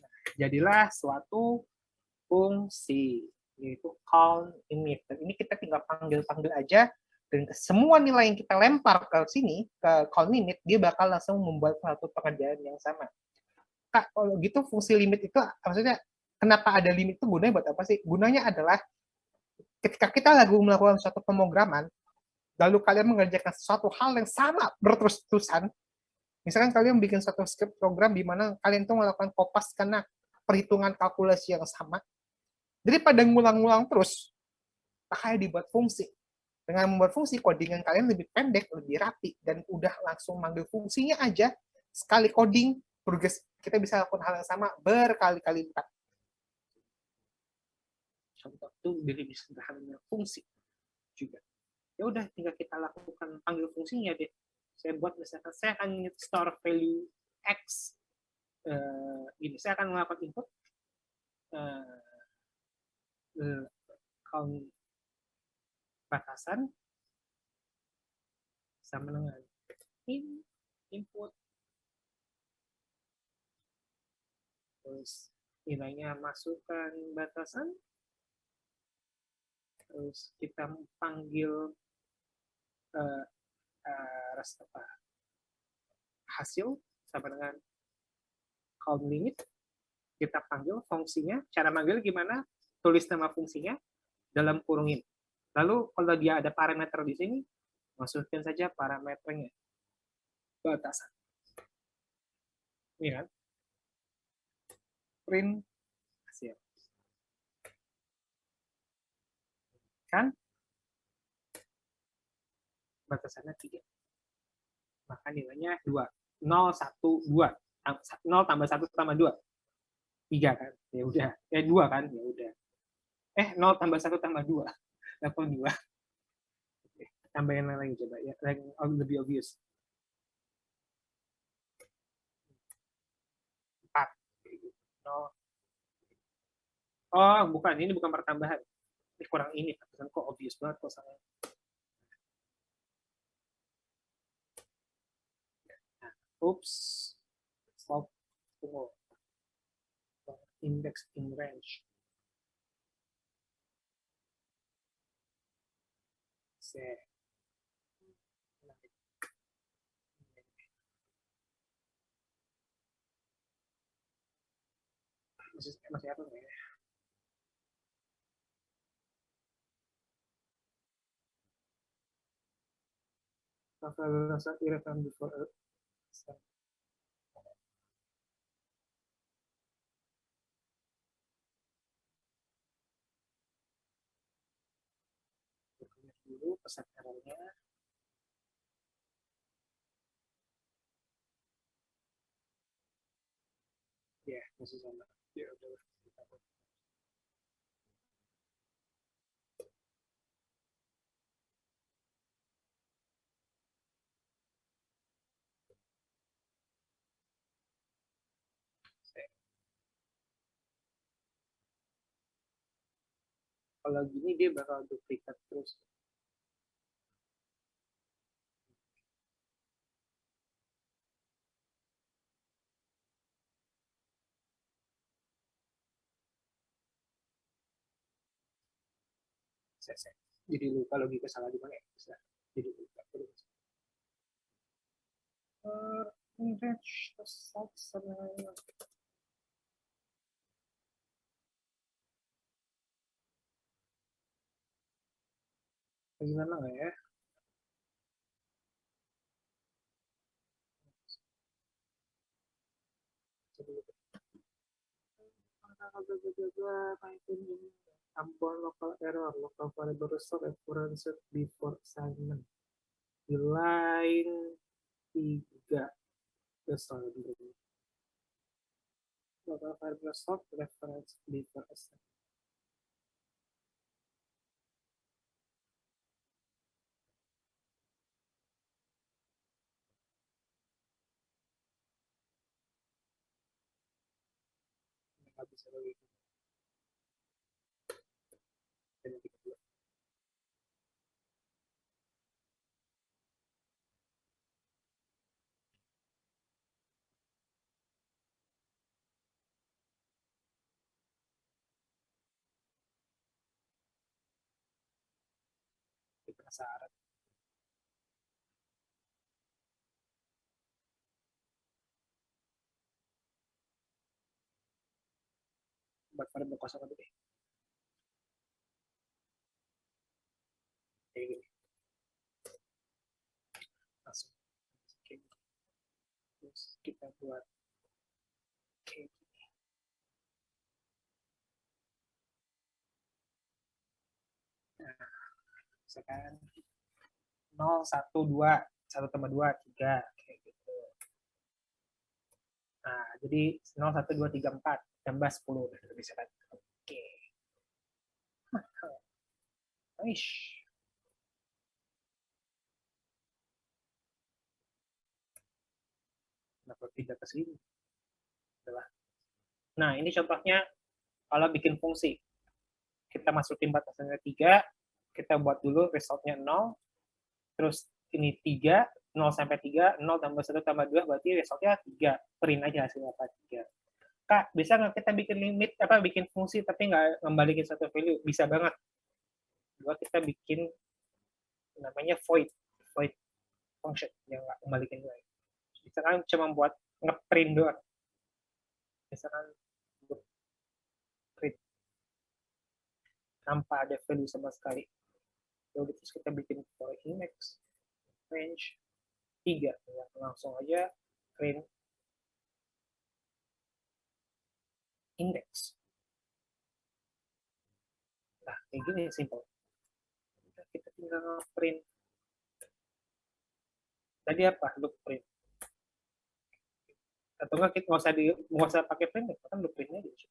Nah, jadilah suatu fungsi yaitu count limit. Dan ini kita tinggal panggil-panggil aja, dan semua nilai yang kita lempar ke sini ke count limit dia bakal langsung membuat suatu pekerjaan yang sama. Kak, kalau gitu fungsi limit itu maksudnya kenapa ada limit itu gunanya buat apa sih? Gunanya adalah ketika kita lagi melakukan suatu pemrograman, lalu kalian mengerjakan suatu hal yang sama berterus-terusan, misalkan kalian bikin suatu script program di mana kalian tuh melakukan kopas karena perhitungan kalkulasi yang sama, daripada ngulang-ngulang terus, makanya dibuat fungsi. Dengan membuat fungsi, codingan kalian lebih pendek, lebih rapi, dan udah langsung manggil fungsinya aja, sekali coding, progres kita bisa lakukan hal yang sama berkali-kali lipat. Contoh itu lebih sederhana fungsi juga. Ya udah, tinggal kita lakukan panggil fungsinya deh. Saya buat misalkan saya akan store value x, gini, saya akan melakukan input count batasan sama dengan input, terus nilainya masukkan batasan, terus kita panggil hasil sama dengan count limit, kita panggil fungsinya. Cara manggil gimana? Tulis nama fungsinya dalam kurung ini. Lalu kalau dia ada parameter di sini, masukkan saja parameternya, batasan. Ini kan, print hasil. Kan batasannya 3. Maka nilainya 2. 0, 1, 2. 0 tambah 1 tambah 2. 3 kan? Ya udah. 2 kan? Ya udah. 0 tambah 1 tambah 2. Level 2. Tambahin lagi coba ya, yang lebih obvious. 4. Oh, bukan. Ini bukan pertambahan. Ini kurang ini. Kok obvious banget kok salah. Oops. Stop. Tunggu. Index in range. Set. Masih apa ya? Rasa irrelevant before dulu pesan errornya. Ya, masih sama. Ya udah. Kalau gini dia bakal duplikat terus. Saya jadi lupa logika salah di mana ya. Bisa jadi lupa terus. Enrich the substance. Gimana nggak ya? Ampuan local error, local variable result reference before assignment. Di line 3. Sorry, local variable result reference before assignment. Nggak bisa lagi. Penasaran. Buat variable kosong aja deh. Kayak gini. Langsung. Oke. Terus kita buat kayak gini. Nah, misalkan 0, 1, 2, 1 tambah 2, 3, kayak gitu. Nah, jadi 0, 1, 2, 3, 4, tambah 10. Misalkan. Oke. Aish. Kenapa tidak ke sini? Nah, ini contohnya kalau bikin fungsi. Kita masukin batasannya 3, kita buat dulu resultnya 0, terus ini 3, 0 sampai 3, 0 tambah 1 tambah 2, berarti resultnya 3. Print aja hasilnya apa? 3. Kak, bisa nggak kita bikin limit, bikin fungsi tapi nggak ngembalikin satu value? Bisa banget. Dua, kita bikin namanya void function yang nggak ngembalikin value. Misalkan cuma buat ngeprint doang. Misalkan print tanpa ada value sama sekali. Lalu terus kita bikin void index range 3, ya, langsung aja print index. Nah, kayak gini simple. Kita tinggal print. Tadi apa? Loop print. Atau nggak kita nggak usah pakai print, kan loop printnya aja.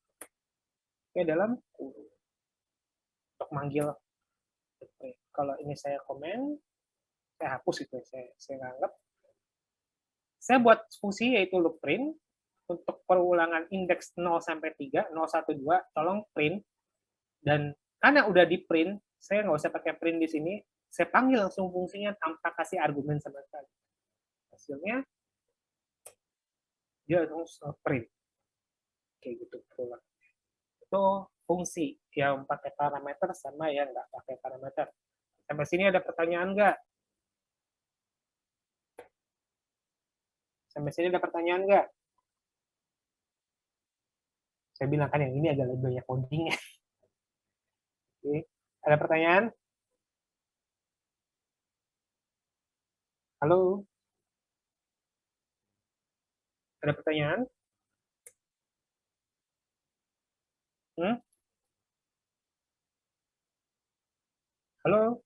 Oke, dalam untuk manggil. Kalau ini saya komen, saya hapus itu, saya anggap. Saya buat fungsi yaitu loop print untuk perulangan indeks 0 sampai 3, 0, 1, 2, tolong print. Dan karena udah di print, saya nggak usah pakai print di sini, saya panggil langsung fungsinya tanpa kasih argumen sama sekali. Hasilnya dia langsung print. Kayak gitu perulang. Itu fungsi yang pakai parameter sama yang nggak pakai parameter. Sampai sini ada pertanyaan nggak? Sampai sini ada pertanyaan nggak? Saya bilang kan yang ini agak lebih banyak codingnya. Oke. Ada pertanyaan? Halo? Ada pertanyaan? Hmm? Halo?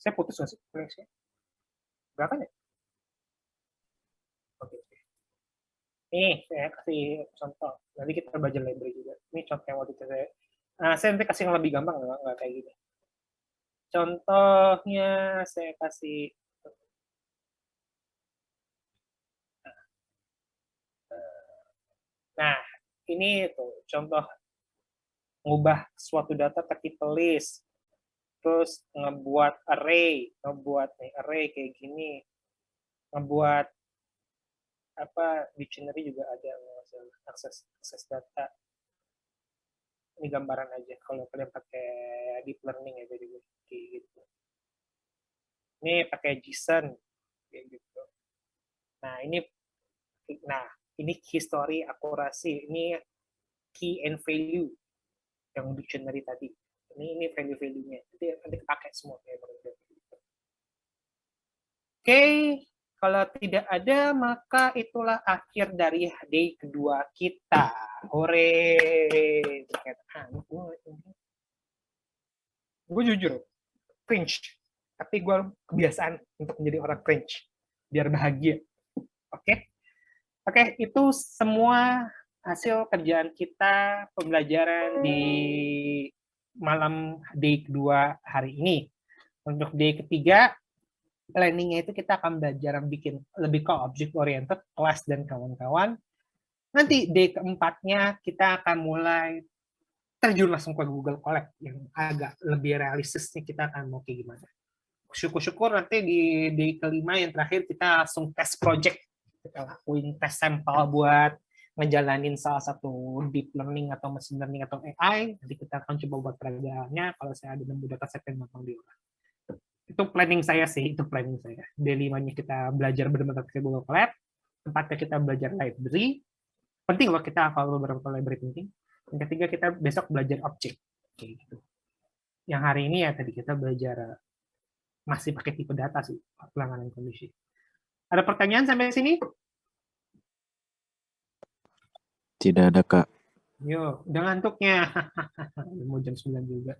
Saya putus nggak sih koneksinya? Berapa ya? Oke. Ini saya kasih contoh. Nanti kita belajar library juga. Ini contoh yang waktu itu saya nanti kasih yang lebih gampang, nggak kayak gini. Contohnya saya kasih nah, ini tuh contoh ngubah suatu data ke tipe list, terus ngebuat array kayak gini, ngebuat dictionary juga ada, akses data. Ini gambaran aja kalau kalian pakai deep learning ya, jadi kayak gitu. Ini pakai JSON kayak gitu. Nah, ini history, akurasi, ini key and value yang dictionary tadi. Ini value-value-nya. Nanti pakai semua. Oke, kalau tidak ada, maka itulah akhir dari day kedua kita. Hore! Gue jujur, cringe. Tapi gue kebiasaan untuk menjadi orang cringe. Biar bahagia. Oke? Oke, itu semua hasil kerjaan kita, pembelajaran di malam day kedua hari ini. Untuk day ketiga, planningnya itu kita akan belajar bikin lebih ke object oriented, kelas dan kawan-kawan. Nanti day keempatnya kita akan mulai terjun langsung ke Google Colab yang agak lebih realistisnya kita akan mau kayak gimana. Syukur-syukur nanti di day kelima yang terakhir kita langsung tes project. Kita lakuin tes sampel buat ngejalanin salah satu deep learning atau machine learning atau AI. Nanti kita akan coba buat peragaannya. Kalau saya ada nemu dataset yang gampang diolah. Itu planning saya sih, itu planning saya. Day 5-nya kita belajar benar-benar ke Google Colab, tempatnya kita belajar library, penting loh kita hafal beberapa library penting. Yang ketiga kita besok belajar objek, kayak gitu. Yang hari ini ya tadi kita belajar masih pakai tipe data sih, pelanggaran kondisi. Ada pertanyaan sampai sini? Tidak ada, Kak. Yuk, udah ngantuknya. Mau jam 9 juga.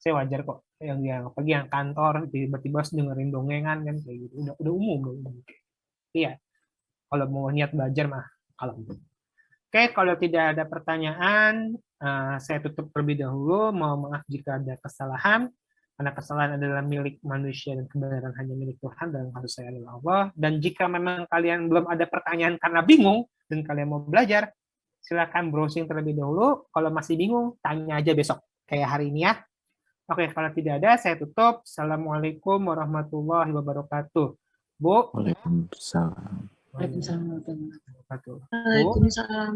Saya wajar kok yang pagi yang kantor tiba-tiba dengerin dongengan kan kayak gitu udah umum. Iya, kalau mau niat belajar mah kalau oke, kalau tidak ada pertanyaan saya tutup terlebih dahulu. Mohon maaf jika ada kesalahan karena kesalahan adalah milik manusia dan kebenaran hanya milik Tuhan, dan kasus saya adalah Allah. Dan jika memang kalian belum ada pertanyaan karena bingung dan kalian mau belajar, silakan browsing terlebih dahulu. Kalau masih bingung, tanya aja besok kayak hari ini ya. Oke, kalau tidak ada, saya tutup. Assalamualaikum warahmatullahi wabarakatuh. Bu. Waalaikumsalam. Waalaikumsalam. Waalaikumsalam. Waalaikumsalam.